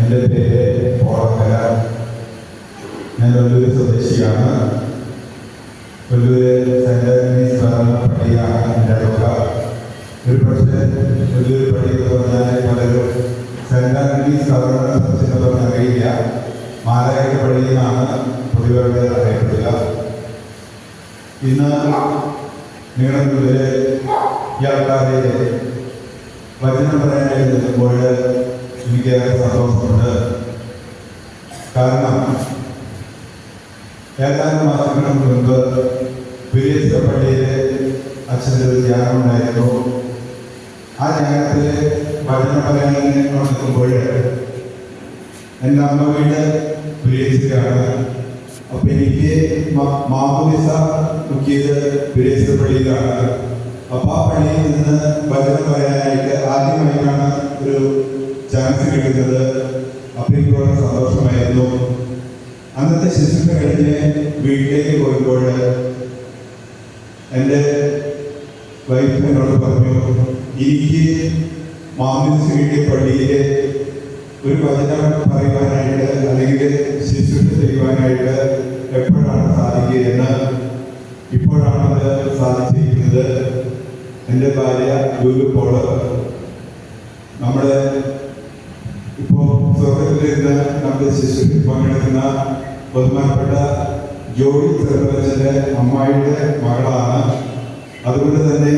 എൻ്റെ പേര് പോളക്കര. ഞാൻ ഒല്ലൂർ സ്വദേശിയാണ്. ഒല്ലൂര് സെൻറ് ആന്റണീസ് പള്ളിയാണ് എൻ്റെ അടുക്ക. ഒരു പക്ഷേ ഒല്ലൂർ പള്ളി എന്ന് പറഞ്ഞാൽ പലരും സെൻറ് ആന്റണീസ് ചർച്ച് എന്ന് പറഞ്ഞാൽ അറിയില്ല. മാലാഖ പള്ളി എന്നാണ് പൊതുവെ അറിയപ്പെടുക. ഇന്ന് നിങ്ങളുടെ മുന്നിൽ ഈ ആൾക്കാരെ വചനം പറയാനായിട്ട് നിൽക്കുമ്പോൾ എനിക്കേറെ സന്തോഷമുണ്ട്. കാരണം ഏതാനും മാസങ്ങൾക്ക് മുൻപ് വിദേശ പള്ളിയിൽ അച്ഛൻ്റെ ഒരു ധ്യാനം ഉണ്ടായിരുന്നു. ആ ധ്യാനത്തിൽ വചനം പറയാനായിട്ട് നിൽക്കുമ്പോൾ എൻ്റെ അമ്മ വീട് വിദേശിലാണ്. അപ്പം എനിക്ക് മാമോദിസ മുക്കിയത് വിദേശ പള്ളിയിലാണ്. അപ്പം ആ പള്ളിയിൽ നിന്ന് വചനം പറയാനായിട്ട് ആദ്യമായിട്ടാണ് ഒരു ചാൻസ് കിട്ടുന്നത്. അപ്പം എനിക്ക് വളരെ സന്തോഷമായിരുന്നു. അന്നത്തെ ശുശ്രൂഷ കഴിഞ്ഞ് വീട്ടിലേക്ക് പോയപ്പോൾ എൻ്റെ വൈഫ് എന്നോട് പറഞ്ഞു, എനിക്ക് മാമോദിസ കിട്ടിയ പള്ളിയിൽ ഒരു വചനം പറയുവാനായിട്ട് അല്ലെങ്കിൽ ശുശ്രൂഷ ചെയ്യുവാനായിട്ട് എപ്പോഴാണ് സാധിക്കുക എന്ന്. ഇപ്പോഴാണത് സാധിച്ചിരിക്കുന്നത്. എൻ്റെ ഭാര്യ ലൂലു പോള് നമ്മുടെ ഇപ്പോൾ സ്വർഗത്തിലിരുന്ന് നമ്മുടെ ശുശ്രൂഷ പങ്കെടുക്കുന്ന ബഹുമാനപ്പെട്ട ജോഡി ചെറുപ്പച്ചൻ്റെ അമ്മായിയുടെ മകളാണ്. അതുകൊണ്ട് തന്നെ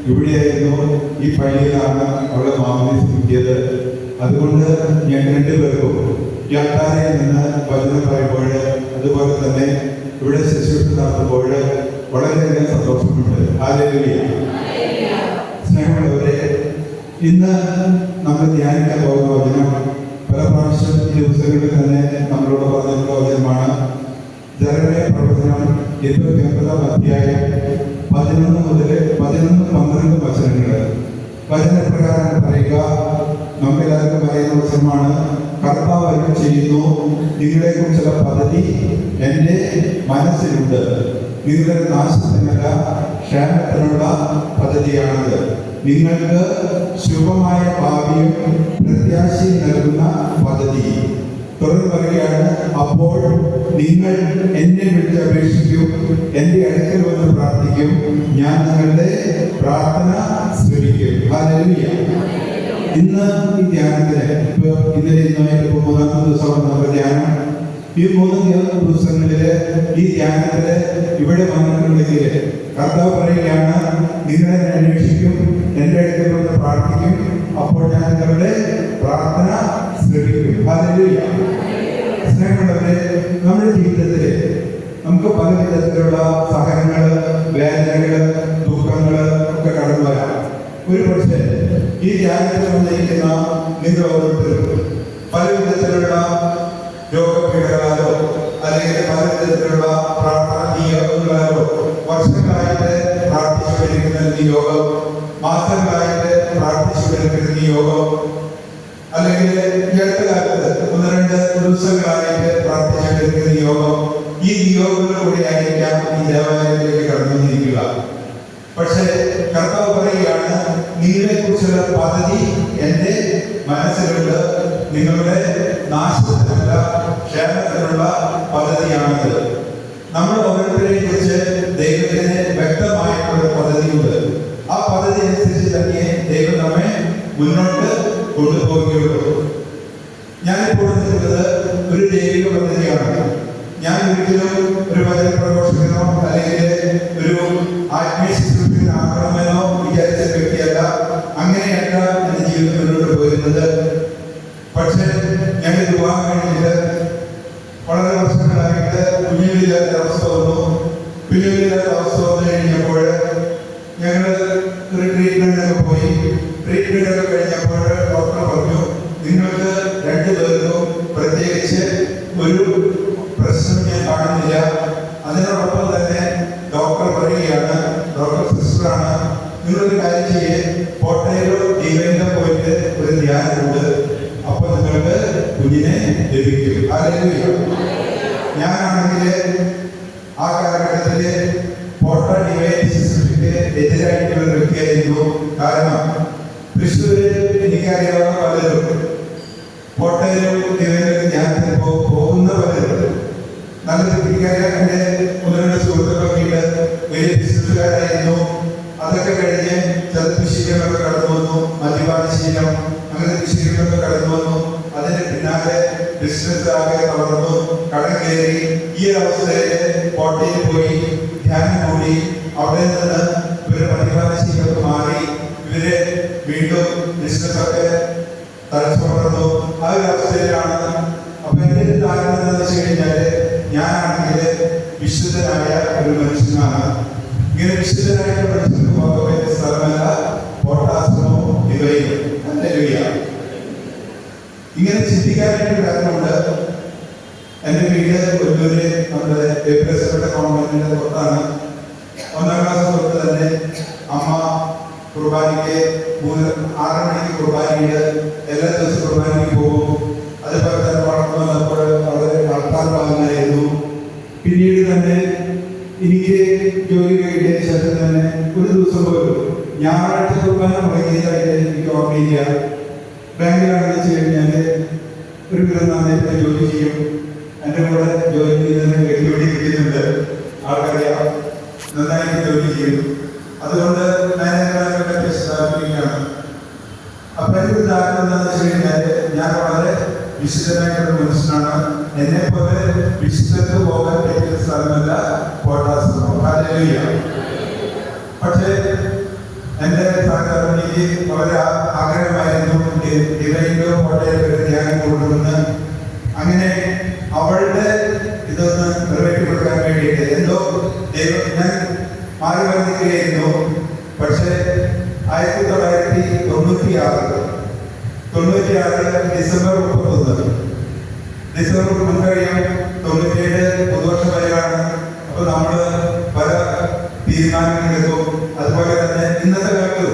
ഇവിടെയായിരുന്നു, ഈ പള്ളിയിലാണ് അവളെ മാമോദിസ കിട്ടിയത്. അതുകൊണ്ട് ഞാൻ രണ്ടുപേർക്കും യാത്രയിൽ നിന്ന് വചനം പറയുമ്പോൾ അതുപോലെ തന്നെ ഇവിടെ ശുശ്രൂഷ നടത്തുമ്പോൾ വളരെയധികം സന്തോഷമുണ്ട്. ഹല്ലേലൂയ. സ്നേഹമുള്ളവരെ, ഇന്ന് നമ്മൾ ധ്യാനിക്കാൻ പോകുന്ന വചനം പല പ്രാവശ്യം ഈ ദിവസങ്ങളിൽ തന്നെ നമ്മളോട് പറഞ്ഞിട്ടുള്ള വചനമാണ്. ജെറമ്യാ പ്രവചനം 29-ാം അധ്യായം 11 മുതൽ 11-12 വചനങ്ങൾ. വചനപ്രകാരം പറയുക, നമുക്കെല്ലാവർക്കും പറയുന്ന വചനമാണ്. കർത്താവ് അരുളി ചെയ്യുന്നു, നിങ്ങളെ കുറിച്ചുള്ള പദ്ധതി എൻ്റെ മനസ്സിലുണ്ട്. നിങ്ങളുടെ നാശത്തിനല്ല, ക്ഷേമത്തിനുള്ള പദ്ധതിയാണത്. നിങ്ങൾക്ക് ശുഭമായ ഭാവിയും പ്രത്യാശയും നൽകുന്ന പദ്ധതി. തുടർന്ന് പറയുകയാണ്, അപ്പോൾ നിങ്ങൾ എന്നെ വിളിച്ചപേക്ഷിക്കും, എൻ്റെ അടുക്കൽ വന്ന് പ്രാർത്ഥിക്കും, ഞാൻ നിങ്ങളുടെ പ്രാർത്ഥന സ്വീകരിക്കും. ഹല്ലേലൂയ. ഇന്ന് ഈ ധ്യാനത്തിന് ഇന്നലെ ഇന്നായിട്ട് 3-ാമത്തെ ദിവസമാണ് നമ്മുടെ ധ്യാനം. ഈ 3 ദിവസങ്ങളില് ഈ ധ്യാനത്തില് ഇവിടെ വന്നിട്ടുണ്ടെങ്കിൽ കർത്താവ് പറയുകയാണ്, നിങ്ങളെ അന്വേഷിക്കും, എൻ്റെ അടുക്കൽ വന്ന് പ്രാർത്ഥിക്കും, അപ്പോൾ ഞാൻ നിങ്ങളുടെ പ്രാർത്ഥന ശ്രമിക്കും. ഹല്ലേലൂയ. സ്നേഹമുള്ളവരെ, നമ്മുടെ ജീവിതത്തില് നമുക്ക് പല വിധത്തിലുള്ള സഹനങ്ങള്, വേദനകള്, ദുഃഖങ്ങള് ഒക്കെ കടന്നു വരാം. ഒരു പക്ഷേ ഈ ധ്യാനത്തിൽ വന്നിരിക്കുന്ന നിങ്ങൾ ഓരോരുത്തരും പല വിധത്തിലുള്ള രോഗപീഠകളാലോ അല്ലെങ്കിൽ പല വിധത്തിലുള്ള പ്രാർത്ഥനീയങ്ങളാലോ വർഷങ്ങളായിട്ട് പ്രാർത്ഥിച്ചുകൊണ്ടിരിക്കുന്ന നിയോഗം, മാസങ്ങളായിട്ട് പ്രാർത്ഥിച്ചുകൊണ്ടിരിക്കുന്ന നിയോഗം, അല്ലെങ്കിൽ ഈ അടുത്ത കാലത്ത് 1-2 ദിവസങ്ങളായിട്ട് പ്രാർത്ഥിച്ചുകൊണ്ടിരിക്കുന്ന നിയോഗം, ഈ നിയോഗങ്ങളിലൂടെ ആയിരിക്കാം ഈ ദേവാലയത്തിലേക്ക് കടന്നു വന്നിരിക്കുക. പക്ഷേ കർത്താവ് പറയുകയാണ്, നിങ്ങളെ കുറിച്ചുള്ള പദ്ധതി എൻ്റെ മനസ്സിലുണ്ട്. നിങ്ങളുടെ നാശത്തിനല്ല, ക്ഷേമത്തിനുള്ള പദ്ധതിയാണിത്. നമ്മൾ ഓരോരുത്തരെയും കുറിച്ച് ദൈവത്തിന് വ്യക്തമായിട്ടുള്ള പദ്ധതിയുണ്ട്. ആ പദ്ധതി അനുസരിച്ച് തന്നെ ദൈവം നമ്മെ മുന്നോട്ട് കൊണ്ടുപോകുകയുള്ളൂ. ഞാനിപ്പോൾ നിൽക്കുന്നത് ഒരു ദൈവിക പദ്ധതിയാണ്. ഞാൻ ഒരിക്കലും ഒരു വചന പ്രഘോഷകനോ അല്ലെങ്കിൽ ഒരു ആത്മീയ ശുശ്രൂഷകനാകണമെന്നോ വിചാരിച്ച വ്യക്തിയല്ല. അങ്ങനെയല്ല എന്റെ ജീവിതം മുന്നോട്ട് പോയിരുന്നത്. പക്ഷെ ഞങ്ങൾ വിവാഹം കഴിഞ്ഞിട്ട് വളരെ വർഷങ്ങളായിട്ട് കുഞ്ഞുങ്ങളില്ലാത്ത അവസ്ഥ വന്നു. കുഞ്ഞുങ്ങളില്ലാത്ത അവസ്ഥ വന്നു കഴിഞ്ഞപ്പോൾ ഞങ്ങൾ ഒരു ട്രീറ്റ്മെന്റിനൊക്കെ പോയി. ട്രീറ്റ്മെന്റ് ഒക്കെ കഴിഞ്ഞപ്പോൾ ഡോക്ടർ പറഞ്ഞു, നിങ്ങൾക്ക് രണ്ടുപേർക്കും പ്രത്യേകിച്ച് ഒരു പ്രശ്നം ഞാൻ കാണുന്നില്ല. അതിനോടൊപ്പം തന്നെ ഡോക്ടർ പറയുകയാണ്, ഡോക്ടർ സിസ്റ്ററാണ്, നിങ്ങളൊരു കാര്യം ചെയ്യേ, കോട്ടയിലോ ദൈവന്റെ പോയിട്ട് ഒരു ധ്യാനമുണ്ട്, അപ്പൊ നിങ്ങൾക്ക് കുഞ്ഞിനെ ലഭിക്കും. ഹല്ലേലൂയ. ഞാനാണെങ്കിൽ ആ കാലഘട്ടത്തില് കോട്ട ഡിവൈൻ ശുശ്രൂഷയ്ക്ക് എതിരായിട്ടുള്ള ഒരു വ്യക്തിയായിരുന്നു. കാരണം തൃശ്ശൂര് എനിക്കറിയാവുന്ന പലരും കോട്ടയിലും ഡിവൈനിലും ധ്യാനത്തിന് പോകുന്ന പലരും നല്ല വ്യക്തിക്കാരെ എൻ്റെ ഒന്ന് രണ്ട് സുഹൃത്തുക്കളൊക്കെ ഉണ്ട്, വലിയ ബിസിനസ്സുകാരായിരുന്നു. അതൊക്കെ കഴിഞ്ഞ് ചതുർശീലമൊക്കെ കടന്നു വന്നു, മദ്യപാനശീലം അങ്ങനെ ശീലമൊക്കെ കടന്നു വന്നു. അതിന്റെ പിന്നാലെ ബിസിനസ് ആകെ വളർന്നു, കടം കയറി. ഈ അവസ്ഥയില് കോട്ടയിൽ പോയി ധ്യാനം കൂടി. അവിടെ നിന്ന് ഇവര് മദ്യപാനശീലമൊക്കെ മാറി ഇവര് വീണ്ടും ബിസിനസ്സൊക്കെ തലച്ചു വളർന്നു. ആ ഒരു അവസ്ഥയിലാണ്. അപ്പൊ എന്റെ കാരണം എന്താണെന്ന് വെച്ച് കഴിഞ്ഞാല്, ഞാനാണെങ്കിൽ വിശുദ്ധനായ ഒരു മനുഷ്യനാണ്. ഇങ്ങനെ വിശുദ്ധനായിട്ടുള്ള മനുഷ്യർക്ക് പോകാൻ വേണ്ടിയ സ്ഥലമല്ല കോട്ടാശ്രമവും ഡിവൈനും. ഹല്ലേലൂയ. ഇങ്ങനെ ചിന്തിക്കാനായിട്ട് കാരണമുണ്ട്. എന്റെ വീട് കൊല്ലൂര് നമ്മുടെ കോൺവെന്റിന്റെ തൊട്ടാണ്. 1ാം ക്ലാസ് തൊട്ട് തന്നെ അമ്മ കുർബാനയ്ക്ക് 6 മണിക്ക് കുർബാനയുണ്ട്. എല്ലാ ദിവസവും കുർബാനയ്ക്ക് പോകും. അതുപോലെ തന്നെ വളർന്നു വന്നപ്പോൾ വളരെ ആൾക്കാർ ഭാഗമായിരുന്നു. പിന്നീട് തന്നെ എനിക്ക് ജോലി കിട്ടിയ ശേഷം തന്നെ ഒരു ദിവസം പോലും ഞായറാഴ്ച കുർബാന മുടങ്ങിയതായിട്ട് എനിക്ക് ഓർമ്മയില്ല. ബാങ്കിലാണെന്ന് വെച്ച് കഴിഞ്ഞാൽ ഒരു നന്നായിട്ട് ജോലി ചെയ്യും. എൻ്റെ കൂടെ ജോലി ചെയ്യുന്നതിന് വെല്ലുവിളി കിട്ടുന്നുണ്ട്. ആൾക്കറിയാം, നന്നായിട്ട് ജോലി ചെയ്യും. അതുകൊണ്ട് മാനേജർമാരൊക്കെ സ്ഥാപിക്കുകയാണ്. അപ്പൊ എനിക്ക് ധാരണ എന്താണെന്ന് വെച്ച് കഴിഞ്ഞാൽ, ഞാൻ വളരെ വിശുദ്ധനായിട്ടുള്ള മനുഷ്യനാണ്. എന്നെ പോലെ വിശുദ്ധർക്ക് പോകാൻ പറ്റിയ സ്ഥലമല്ല കോട്ടാശ്രമം. ഹല്ലേലൂയ. പക്ഷേ എന്റെ സഹകരണി വളരെ ആഗ്രഹമായിരുന്നു ഡിവൈനിലോ കോട്ടയിലോ ധ്യാനം കൊണ്ടുവന്ന് അങ്ങനെ അവളുടെ ഇതൊന്ന് നിറവേറ്റി കൊടുക്കാൻ വേണ്ടിയിട്ട് എന്തോ ദൈവം ഞാൻ മാറി വന്നിരിക്കുകയായിരുന്നു. പക്ഷേ 1996 ഡിസംബർ 31 ഡിസംബർ മുൻകഴിയാം 97 പുതുവർഷം വരെയാണ്. അപ്പൊ നമ്മള് പല തീരുമാനങ്ങളെടുക്കും. അതുപോലെ തന്നെ ഇന്നത്തെ കാലത്ത്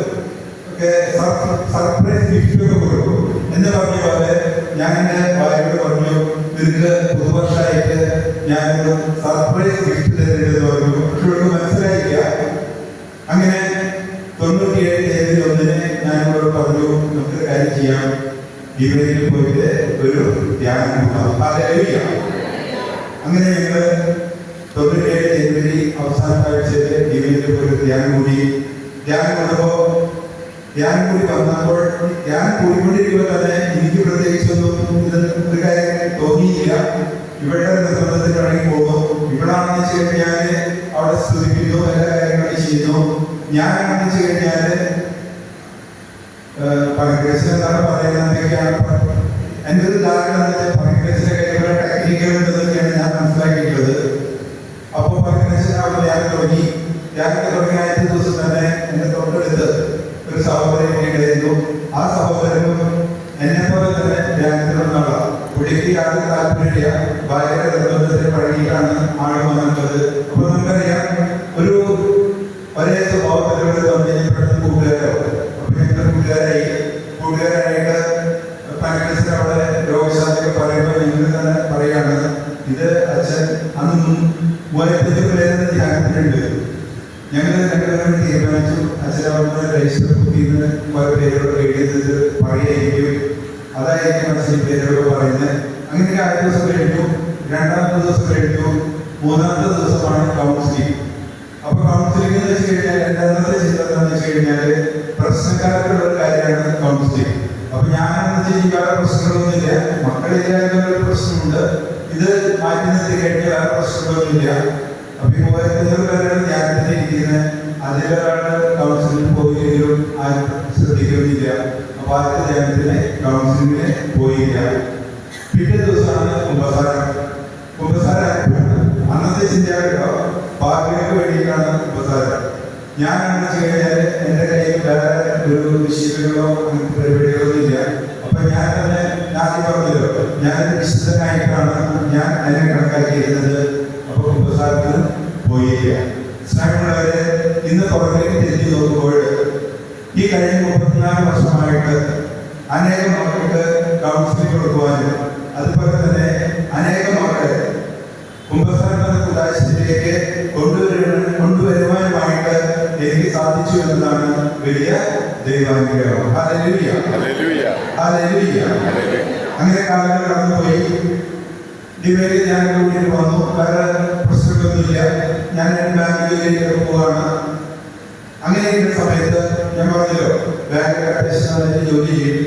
ഒക്കെ സർപ്രൈസ് ഗിഫ്റ്റൊക്കെ കൊടുക്കും എന്ന് പറഞ്ഞ പോലെ ഞാൻ എൻ്റെ ഭാര്യയോട് പറഞ്ഞു, നിനക്ക് പുതുവർഷമായിട്ട് ഞാനൊരു സർപ്രൈസ് ഗിഫ്റ്റ് തരുന്നത് പറഞ്ഞു. പക്ഷെ മനസ്സിലായില്ല. അങ്ങനെ 97 ജനുവരി 1 ഞാനിവിടെ പറഞ്ഞു, നമുക്ക് കാര്യം ചെയ്യാം, ഡിവൈനിൽ പോയിട്ട് ഒരു ധ്യാനം കൂടാം. ഹല്ലേലൂയ. അങ്ങനെ ഞങ്ങള് 97 ജനുവരി അവസാന ആഴ്ചയിൽ ഡിവൈനിൽ പോയിട്ട് ധ്യാനം കൂടി. ധ്യാനം കൂടി വന്നപ്പോൾ ധ്യാനം കൂടിക്കൊണ്ടിരിക്കുമ്പോൾ തന്നെ എനിക്ക് പ്രത്യേകിച്ചൊന്നും ഒരു കാര്യം തോന്നിയില്ല. ഇവരുടെ നിർബന്ധത്തിൽ ഇറങ്ങി പോകുന്നു. ഇവിടാണെന്ന് വെച്ച് കഴിഞ്ഞാൽ അവിടെ സ്തുതിക്കുന്നു, എല്ലാ കാര്യങ്ങളും ചെയ്യുന്നു. ഞാനാണെന്ന് വെച്ച് കഴിഞ്ഞാല് പങ്കേശൻ എന്താണ് പറയുന്നതൊക്കെയാണ് എൻ്റെ ഒരു ധാരണ. പങ്കേശന്റെ കാര്യങ്ങൾ ടെക്നിക്കൽ ഉണ്ടെന്നൊക്കെയാണ് ഞാൻ മനസ്സിലാക്കിയിട്ടുള്ളത്. അപ്പോൾ പങ്കേശൻ അവിടെ ധ്യാനം തുടങ്ങി ആദ്യത്തെ ദിവസം തന്നെ എന്നെ തൊട്ടടുത്ത് ഒരു സഹോദരൻ ഉണ്ടായിരുന്നു. ആ സഹോദരനും എന്നെ പോലെ തന്നെ ധ്യാനത്തിലുള്ള പുള്ളിക്ക് യാതൊരു താല്പര്യമില്ല. ഭാര്യയുടെ നിർബന്ധത്തിൽ പഴകിയിട്ടാണ് ആൾ വന്നിട്ടുള്ളത്. അപ്പൊ നമുക്കറിയാം, ഒരു ഒരേ സ്വഭാവത്തിലൂടെ പെട്ടെന്ന് കൂട്ടുകാരാവും. അപ്പൊ ഞങ്ങൾ കൂട്ടുകാരായിട്ട് പങ്കെടുത്ത് അവിടെ രോഗശാന്തിയൊക്കെ പറയുമ്പോൾ ഞങ്ങൾ തന്നെ പറയാണ്, ഇത് അച്ഛൻ അന്ന് 35 ധ്യാനത്തിനുണ്ട്. ഞങ്ങൾ രണ്ടുപേരും തീരുമാനിച്ചു, അച്ഛനവിടുന്ന് രജിസ്റ്റർ കുത്തിന്ന് കുറെ പേരോട് എഴുതുന്നത് പറയുകയും അതായിരിക്കും അച്ഛൻ പേരോട് പറയുന്നത്. അങ്ങനെ ആദ്യ ദിവസം കഴിഞ്ഞു, 2ാമത്തെ ദിവസം കഴിഞ്ഞു, 3ാമത്തെ ദിവസമാണ് കൗൺസിലിംഗ്. അപ്പൊ കൗൺസിലിംഗ് എന്ന് വെച്ച് കഴിഞ്ഞാൽ രണ്ടാമത്തെ ചിന്ത എന്താണെന്ന് വെച്ച് കഴിഞ്ഞാല് പ്രശ്നക്കാർക്കുള്ള ഒരു കാര്യമാണ് കൗൺസിലിംഗ്. അപ്പൊ ഞാനെന്ന് വെച്ച് കഴിഞ്ഞാൽ വേറെ പ്രശ്നങ്ങളൊന്നുമില്ല, മക്കളില്ല എന്നൊരു പ്രശ്നമുണ്ട്. ഇത് മാറ്റി നിർത്തി കഴിഞ്ഞാൽ വേറെ പ്രശ്നങ്ങളൊന്നുമില്ല. അപ്പൊ ഈ 3000 പേരാണ് ധ്യാനത്തിന് ഇരിക്കുന്നത്. അതിലൊരാള് കൗൺസിലിംഗ് പോയെങ്കിലും ആരും ശ്രദ്ധിക്കുന്നില്ല. അപ്പൊ ആദ്യത്തെ ധ്യാനത്തിന് കൗൺസിലിങ്ങിന് പോയില്ല. പിറ്റേ ദിവസമാണ് കുമ്പസാരം. അന്നത്തെ ചിന്തയാണല്ലോ ഭാഗ്യങ്ങൾക്ക് വേണ്ടിയിട്ടാണ് കുമ്പസാരം. ഞാനെന്ന് വെച്ച് കഴിഞ്ഞാൽ എൻ്റെ കയ്യിൽ വേറെ ഒരു ശീലങ്ങളോ അങ്ങനത്തെ പരിപാടികളൊന്നും ഇല്ല. അപ്പൊ ഞാൻ ആദ്യം പറഞ്ഞല്ലോ, ഞാനൊരു വിശുദ്ധനായിട്ടാണ് ഞാൻ അതിനെ കണക്കാക്കിയിരുന്നത്. അപ്പൊ കുമ്പസാരത്തിന് പോയില്ല. സ്നേഹമുള്ളവരെ, ഇന്ന് പുറമേക്ക് തിരിഞ്ഞു നോക്കുമ്പോൾ ഈ കഴിഞ്ഞ 34 വർഷമായിട്ട് അനേകം മക്കൾക്ക് കൗൺസിലിംഗ് കൊടുക്കുവാനും അതുപോലെ തന്നെ അനേകം മക്കളെ കുമ്പസാര ഉദാശത്തിലേക്ക് കൊണ്ടുവരുവാനുമായിട്ട് എനിക്ക് സാധിച്ചു എന്നതാണ് വലിയ ദൈവാനുഗ്രഹം. Hallelujah, hallelujah. അങ്ങനെ കാലങ്ങൾ കടന്നുപോയി. ഡിവൈഡിൽ ഞാൻ കൂട്ടിയിട്ട് വന്നു. വേറെ പ്രശ്നങ്ങളൊന്നുമില്ല. ഞാൻ ബാങ്കിലേക്ക് പോവാണ്. അങ്ങനെയുള്ള സമയത്ത് ഞാൻ പറഞ്ഞല്ലോ, ബാങ്ക് അത്യാവശ്യം ജോലി ചെയ്യും.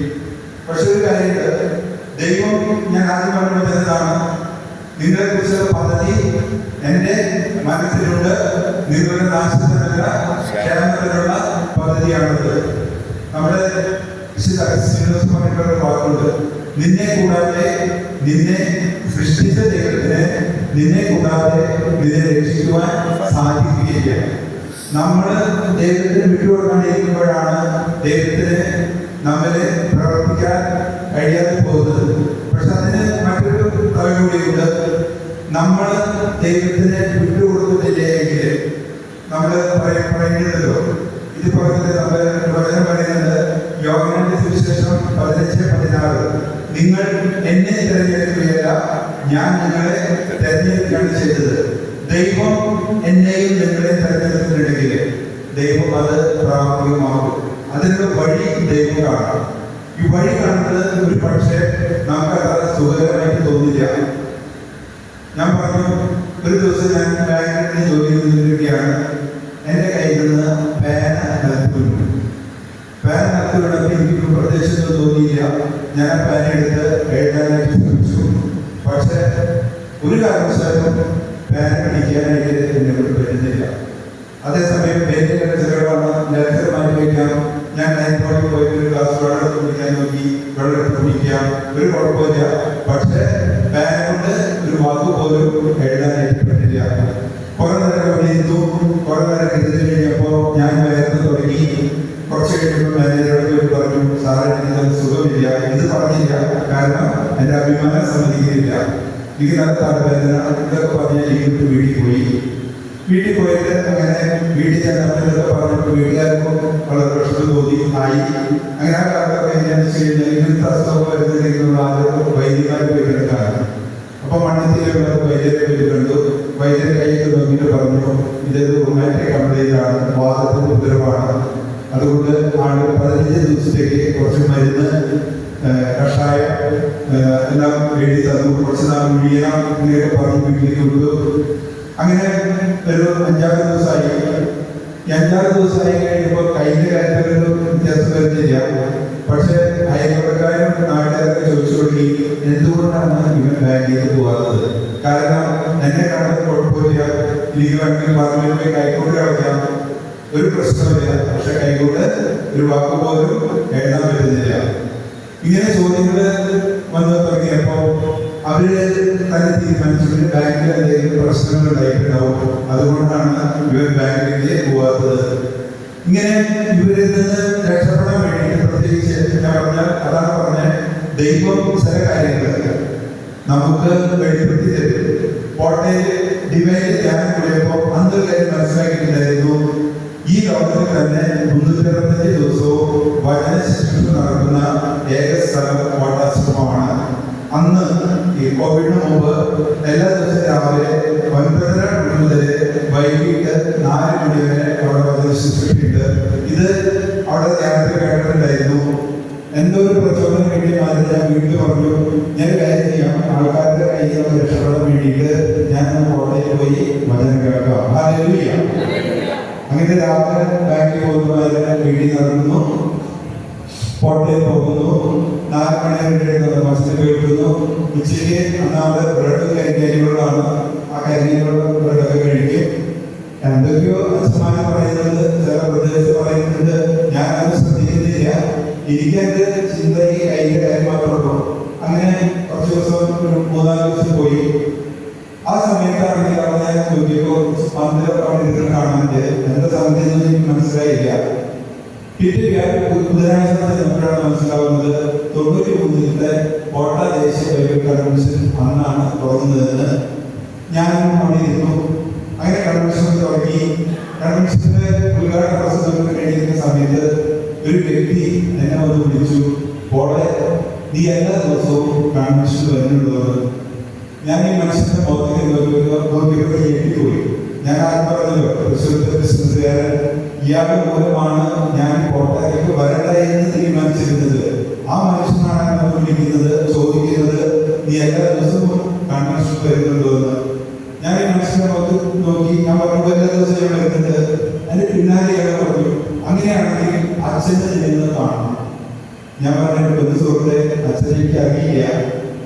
പക്ഷെ ഒരു കാര്യമുണ്ട്, ദൈവം ഞാൻ ആദ്യം പറഞ്ഞതാണ്, നിങ്ങളെ കുറിച്ചുള്ള പദ്ധതി എൻ്റെ മനസ്സിലുണ്ട്. നിങ്ങളുടെ നാശത്തിനല്ല ക്ഷേമത്തിനുള്ള പദ്ധതിയാണത്. നമ്മുടെ പറഞ്ഞിട്ടുള്ള വാക്കുണ്ട്, നിന്നെ കൂടാതെ നിന്നെ സൃഷ്ടിച്ച ദൈവത്തിന് നിന്നെ കൂടാതെ നിന്നെ രക്ഷിക്കുവാൻ സാധിക്കുകയില്ല. നമ്മൾ ദൈവത്തിന് വിട്ടുകൊടുക്കാണ്ടിരിക്കുമ്പോഴാണ് ദൈവത്തിന് നമ്മളെ പ്രവർത്തിക്കാൻ കഴിയാതെ പോകുന്നത്. പക്ഷെ അതിന് മറ്റൊരു കഴിവുകൂടിയുണ്ട്. നമ്മൾ ദൈവത്തിന് വിട്ടുകൊടുക്കുന്നില്ലെങ്കിൽ നമ്മൾ പറയുന്നുണ്ടല്ലോ, ഇത് പറഞ്ഞത് നമ്മൾ വചനം പറയുന്നത് യോഹന്നാന്റെ സുവിശേഷം 15:16, നിങ്ങൾ എന്നെ തിരഞ്ഞെടുക്കുകയല്ല, ഞാൻ നിങ്ങളെ തിരഞ്ഞെടുക്കുകയാണ് ചെയ്തത്. ദൈവം എന്നെയും നിങ്ങളെ തിരഞ്ഞെടുക്കുന്നുണ്ടെങ്കിൽ ദൈവം അത് പ്രാവർത്തികമാക്കും. അതിനുള്ള വഴി ദൈവം കാണാം. ഈ വഴി കാണുന്നത് ഒരു പക്ഷേ നമുക്ക് അത്ര സുഖകരമായിട്ട് തോന്നില്ല. ഞാൻ പറഞ്ഞു, ഒരു ദിവസം ഞാൻ ബാങ്കിൽ ജോലി ചെയ്തിരിക്കുകയാണ്. എൻ്റെ കയ്യിൽ നിന്ന് പേന നിലത്ത് വീണപ്പോൾ എനിക്ക് പ്രദേശത്ത് തോന്നിയില്ല. ഞാൻ പേന എടുത്ത് എഴുതാനായിട്ട് ശ്രമിച്ചു. പക്ഷെ ഒരു കാരണവശാലും പേന പിടിക്കാനായിട്ട് എന്നെ പറ്റുന്നില്ല. അതേസമയം പേരിന്റെ ചെലവാണ്, ലെറ്റർ മാറ്റി വയ്ക്കാം. ഞാൻ ലൈബ്രറിയിൽ പോയിട്ട് ഒരു ഗ്ലാസ് വെള്ളം കുടിക്കാൻ നോക്കി, വെള്ളം എടുത്ത് കുടിക്കാം, ഒരു കുഴപ്പമില്ല. പക്ഷെ പേന കൊണ്ട് ഒരു വാക്ക് പോലും എഴുതാനായിട്ട് പറ്റില്ല. കുറെ നേരം അവിടെ ഇരുന്നു. കുറെ നേരം ഇരുന്ന് കഴിഞ്ഞപ്പോൾ ഞാൻ വേദന തുടങ്ങി. കുറച്ച് കഴിയുമ്പോൾ മാനേജറോട് പറഞ്ഞു, സാറേ എനിക്ക് സുഖമില്ല. ഇത് പറഞ്ഞില്ല, കാരണം എൻ്റെ അഭിമാനം സമ്മതിക്കുന്നില്ല. എനിക്ക് നല്ല തലവേദന ഇതൊക്കെ പറഞ്ഞ് എനിക്ക് വീട്ടിൽ പോയിട്ട് അങ്ങനെ വീട്ടിൽ ചെന്നപ്പോഴൊക്കെ പറഞ്ഞപ്പോൾ വീട്ടുകാർക്കും വളരെ പ്രശ്നം തോന്നി ആയി. അങ്ങനെ ആ കാലത്തൊക്കെ എങ്ങനെയാണെന്ന് വെച്ച് കഴിഞ്ഞാൽ ഇങ്ങനത്തെ അസുഖം വരുന്നില്ലെന്നുള്ള ആദ്യം വൈദ്യന്മാർ പോയി കണ്ടാണ്. അപ്പൊ മണ്ണത്തിലുള്ള വൈദ്യരെ പോയി കണ്ടു. വൈദ്യരെ കൈയൊക്കെ നോക്കിയിട്ട് പറഞ്ഞു, ഇതൊരു റൊമാറ്റിക് കംപ്ലൈന്റ് ആണ്, വാദത്തിന്റെ ഉത്തരവാണ്. അതുകൊണ്ട് ആള് 15 ദിവസത്തേക്ക് കുറച്ച് മരുന്ന് കഷായം എല്ലാം എഴുതി തന്നു. കുറച്ച് നാൾ വീഴണം ഇങ്ങനെയൊക്കെ പറഞ്ഞു വീട്ടിലേക്ക് വിട്ടു. അങ്ങനെ ഒരു 5-6 ദിവസമായി. 5-6 ദിവസമായി കഴിയുമ്പോൾ കയ്യിന്റെ കാര്യത്തിലൊരു വ്യത്യാസം വരുന്നില്ല. പക്ഷെ അയൽപ്പക്കാരും നാട്ടുകാരൊക്കെ ചോദിച്ചു തുടങ്ങി, എന്തുകൊണ്ടാണ് ഇവൻ ബാങ്കിലേക്ക് പോകാത്തത്? കാരണം എന്നെ കണ്ടത് കുഴപ്പമില്ല, എനിക്ക് വേണമെങ്കിൽ പറഞ്ഞിട്ട് പോയി കൈകൊണ്ട് കളയാം, ഒരു പ്രശ്നമില്ല. പക്ഷെ കൈകൊണ്ട് ഒരു വാക്ക് പോലും എഴുതാൻ പറ്റുന്നില്ല. ഇങ്ങനെ ചോദ്യങ്ങൾ വന്ന് തുടങ്ങിയപ്പോൾ അവര് തന്നെ തീരുമാനിച്ചു, ബാങ്കിൽ എന്തെങ്കിലും പ്രശ്നങ്ങൾ ഉണ്ടായിട്ടുണ്ടാവും, അതുകൊണ്ടാണ് ഇവർ ബാങ്കിലേക്ക് പോകാത്തത്. ഇങ്ങനെ ഇവരിൽ നിന്ന് രക്ഷപ്പെടാൻ വേണ്ടിയിട്ട് പ്രത്യേകിച്ച് ഞാൻ പറഞ്ഞാൽ അതാണ് പറഞ്ഞത്, ദൈവം ചില കാര്യങ്ങൾ നമുക്ക് വെളിപ്പെടുത്തി തരും. കോട്ടയിൽ ഡിവൈഡ് ധ്യാനം കൂടിയപ്പോൾ അന്നൊരു കാര്യം മനസ്സിലാക്കിയിട്ടുണ്ടായിരുന്നു, ഈ ലോകത്തിൽ തന്നെ 365 ദിവസവും വചന ശുശ്രൂഷ നടക്കുന്ന ഏക സ്ഥലം കോട്ടാശ്രമമാണ്. അന്ന് ഈ കോവിഡിന് മുമ്പ് എല്ലാ ദിവസവും രാവിലെ 9:30 മുതൽ വൈകിട്ട് 4 മണി വരെ അവിടെ വചന ശുശ്രൂഷയുണ്ട്. ഇത് അവിടെ ധ്യാനത്തിൽ കേട്ടിട്ടുണ്ടായിരുന്നു. എന്തോ ഒരു പ്രചോദനം വേണ്ടി ഞാൻ വീട്ടിൽ പറഞ്ഞു, ഞാൻ കാര്യം ചെയ്യാം, ആൾക്കാരുടെ കയ്യിൽ നിന്ന് രക്ഷപ്പെടാൻ വേണ്ടിയിട്ട് ഞാൻ കോട്ടയിൽ പോയി വചനം കേൾക്കാം. ഹല്ലേലൂയ. അങ്ങനെ രാവിലെ ബാങ്കിൽ പോകുന്നവരെ വീട്ടിൽ നടന്നു. സ്പോട്ടിൽ പോകുന്നു. 4 മണി ബസ്സിൽ കേൾക്കുന്നു. ഉച്ചയ്ക്ക് ഒന്നാമത് ബ്രെഡ് കരിഞ്ഞരികളാണ്. ആ കരിഞ്ഞരികളുടെ ബ്രെഡൊക്കെ കഴിക്കും. എന്തൊക്കെയോ അച്ഛന്മാർ പറയുന്നത്, ചില പ്രദേശത്ത് പറയുന്നത് ഞാനത് ശ്രദ്ധിക്കുന്നില്ല. എനിക്കെന്റെ ചിന്ത ഈ കയ്യിലെ കാര്യം മാത്രമുള്ളൂ. അങ്ങനെ കുറച്ച് ദിവസം 3-4 ദിവസം പോയി. ആ സമയത്താണെങ്കിൽ അവിടെ ഞാൻ നോക്കിയപ്പോൾ പന്തിലൊക്കെ കാണാനുണ്ട്. എന്താ സംഗതി എന്ന് എനിക്ക് മനസ്സിലായില്ല. പിറ്റേ ബുധനാഴ്ച നമുക്കാണ് മനസ്സിലാവുന്നത് 93-ലെ കോട്ട ദേശീയ ബൈബിൾ കൺവെൻഷൻ അന്നാണ് തുറന്നതെന്ന്. ഞാൻ അവിടെ ഇരുന്നു. അങ്ങനെ കൺവെൻഷൻ തുടങ്ങി. കൺവെൻഷന്റെ ഉദ്ഘാടന പ്രസംഗം കഴിയുന്ന സമയത്ത് ഒരു വ്യക്തി എന്നെ വന്ന് വിളിച്ചു, പോളെ നീ എല്ലാ ദിവസവും കൺവെൻഷൻ വരുന്നുള്ളത്. ഞാൻ ഈ മനുഷ്യന്റെ മുഖത്തേക്ക് നോക്കിയപ്പോൾ ഞെട്ടിപ്പോയി. ഞാൻ ആരും പറഞ്ഞല്ലോ, തൃശ്ശൂരത്തെ ബിസിനസ്സുകാരൻ, ഇയാളുടെ മൂലമാണ് ഞാൻ കോട്ടയത്തേക്ക് വരണ്ട എന്ന് തീരുമാനിച്ചിരുന്നത്. ആ മനുഷ്യനാണ് എന്നെ വിളിക്കുന്നത്, ചോദിക്കുന്നത് നീ എല്ലാ ദിവസവും കൺവെൻഷൻ വരുന്നുണ്ടോ എന്ന്. ഞാൻ ഈ മനുഷ്യന്റെ മുഖത്ത് നോക്കി. ഞാൻ പറഞ്ഞു എല്ലാ ദിവസവും ഞാൻ വരുന്നുണ്ട്. അതിന്റെ പിന്നാലെ ഇയാൾ പറഞ്ഞു, അങ്ങനെയാണെങ്കിൽ അച്ഛനെ ചെയ്യുന്നത് കാണണം. ഞാൻ പറഞ്ഞു, ബന്ധു സുഹൃത്തെ, അച്ഛനെ എനിക്ക് അറിയില്ല.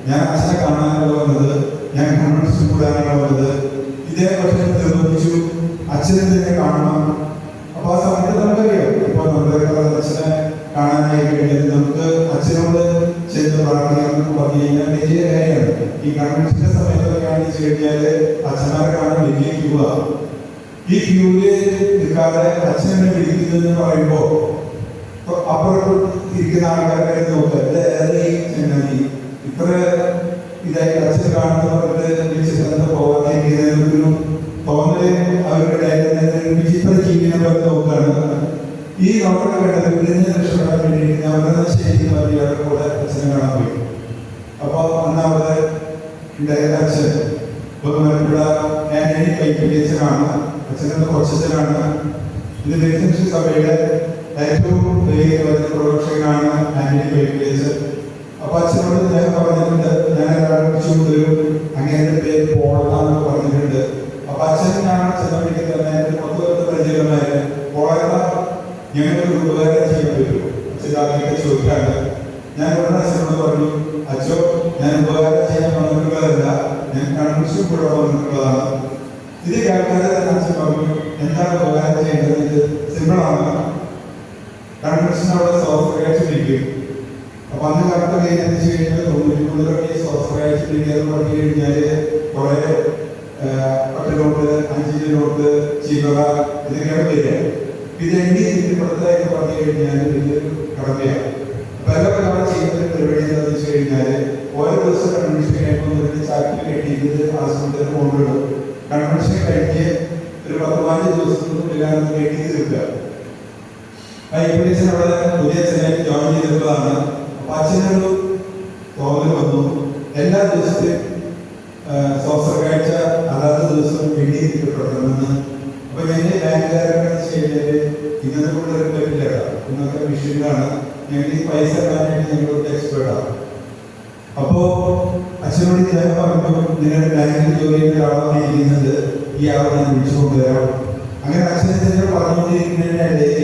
ഞാൻ അച്ഛനെ കാണാനാണ് വന്നത്, ഞാൻ കൺവെൻഷൻ കൂടാനാണ് വന്നത്. ഇതേ പക്ഷേ നിർബന്ധിച്ചു, അച്ഛനെ തന്നെ കാണണം. അപ്പൊ ആ സമയത്ത് നമുക്കറിയാം, ഇപ്പൊ നമ്മുടെ അച്ഛനെ കാണാനായി കഴിഞ്ഞാൽ നമുക്ക് അച്ഛനോട് ചെന്ന് പ്രാർത്ഥിക്കണം പറഞ്ഞു കഴിഞ്ഞാൽ വലിയ കാര്യമാണ്. ഈ കൺവെൻഷന്റെ സമയത്തൊക്കെ കാണിച്ചു കഴിഞ്ഞാല് അച്ഛന്മാരെ കാണാൻ വലിയ ക്യൂ ആണ്. ഈ ക്യൂവില് നിൽക്കാതെ അച്ഛനെ വിളിക്കുന്നതെന്ന് പറയുമ്പോ അപ്പുറത്ത് ഇരിക്കുന്ന ആൾക്കാരെ നോക്കുക, ചെന്നായി ഇത്ര ഇതായി അച്ഛൻ കാണുന്ന പറഞ്ഞിട്ട് വിളിച്ചിട്ട് പോകാതിരിക്കുന്നതിനൊരു തോന്നല് അവരുടെ വിചിത്ര ജീവിതം പോലെ നോക്കുകയാണ്. ഈ നോട്ടൊക്കെ വേണ്ടത് വിളിഞ്ഞ രക്ഷപ്പെടാൻ വേണ്ടി അവരുടെ ശരിക്കും അവരുടെ കൂടെ അച്ഛനെ കാണാൻ പോയി. അപ്പൊ ഒന്നാമത് ഉണ്ടായിരുന്ന അച്ഛൻ ബഹുമാനപ്പെട്ട ആന്റണി പൈപ്പിയച്ചനാണ്. അച്ഛനെന്ന് കൊച്ചച്ഛനാണ്. ഇത് ബെനിഫിഷ്യൽ സഭയുടെ ഏറ്റവും വലിയ പ്രവർത്തകനാണ് ആന്റണി പൈപ്പിയച്ചൻ. അപ്പൊ അച്ഛനോട് ഞാൻ പറഞ്ഞിട്ടുണ്ട്, ഞാൻ ഒരാളെ വിളിച്ചുകൊണ്ടുവരും, അങ്ങേരുടെ പേര് പോളെന്നാണ് പറഞ്ഞിട്ടുണ്ട്. അപ്പൊ അച്ഛനാണ് ചെന്നപ്പേക്ക് തന്നെ മൊത്തം പരിചയമാര് പോളേണ്ട ഞങ്ങൾക്ക് ഉപകാരം ചെയ്യാൻ പറ്റും. അച്ഛൻ ആദ്യമൊക്കെ ചോദിക്കാണ്ട് ഞാൻ ഉടനെ അച്ഛനോട് പറഞ്ഞു, അച്ഛോ ഞാൻ ഉപകാരം ചെയ്യാൻ വന്നിട്ടുള്ളതല്ല, ഞാൻ കൺവെൻഷൻ കൂടെ വന്നിട്ടുള്ളതാണ്. ഇത് കേൾക്കാതെ തന്നെ അച്ഛൻ പറഞ്ഞു, എന്താണ് ഉപകാരം ചെയ്യേണ്ടത്? ഇത് സിമ്പിളാണ്. കൺവെൻഷൻ അവിടെ സ്വാഭാവികമായിട്ടിരിക്കും. അപ്പൊ അന്ന് കറക്റ്റ് കഴിഞ്ഞാൽ 93 സ്വാഭാവികമായിട്ടിരിക്കുക പറഞ്ഞു കഴിഞ്ഞാല് കുറെ 10 നോട്ട്, 5 നോട്ട്, ചില്ലറ ഇതൊക്കെയാണ് വരിക. ഇത് എണ്ണി തിരിപ്പെടുത്താന്ന് പറഞ്ഞു കഴിഞ്ഞാൽ വലിയൊരു കടമയാണ്. പല അവിടെ ചെയ്യുന്ന പരിപാടി എന്താണെന്ന് വെച്ച് കഴിഞ്ഞാല് ഓരോ ദിവസം കൺവെൻഷൻ കഴിയുമ്പോൾ ചാക്കിൽ കെട്ടിയിട്ട് ആശ്രമത്തിന് കൊണ്ടുവിടും. കൺവെൻഷൻ കഴിഞ്ഞ് ഒരു 10-15 ദിവസത്തിനും എല്ലാവരും കെട്ടി തീർക്കുക. പൈപ്പിളിച്ചൻ അവിടെ പുതിയ അച്ഛനായിട്ട് ജോയിൻ ചെയ്തിട്ടുള്ളതാണ്. അപ്പൊ അച്ഛനൊരു തോന്നൽ വന്നു, എല്ലാ ദിവസത്തെയും സ്വാസ്ഥ്യക്കാഴ്ച അതാത് ദിവസം എണ്ണീതിക്കപ്പെടണമെന്ന്. അപ്പൊ ഞാൻ ബാങ്കുകാരൊക്കെ കഴിഞ്ഞാല് ഇങ്ങനത്തെ കൊണ്ടുവരാൻ പറ്റില്ല, ഇന്നത്തെ മെഷീനിലാണ്, ഞങ്ങൾ ഈ പൈസ ഇടാനായിട്ട് ഞങ്ങളൊക്കെ എക്സ്പേർട്ടാണ്. അപ്പോ അച്ഛനോട് ഞാൻ പറഞ്ഞു, നിങ്ങളുടെ ബാങ്കിൽ ജോലി ചെയ്യുന്ന ഒരാളാണ് ഇരിക്കുന്നത്, ഈ ആളെ ഞാൻ വിളിച്ചു കൊണ്ടുവരാം. അങ്ങനെ അച്ഛനെ തന്നെ പറഞ്ഞുകൊണ്ടിരിക്കുന്നതിനിടയിൽ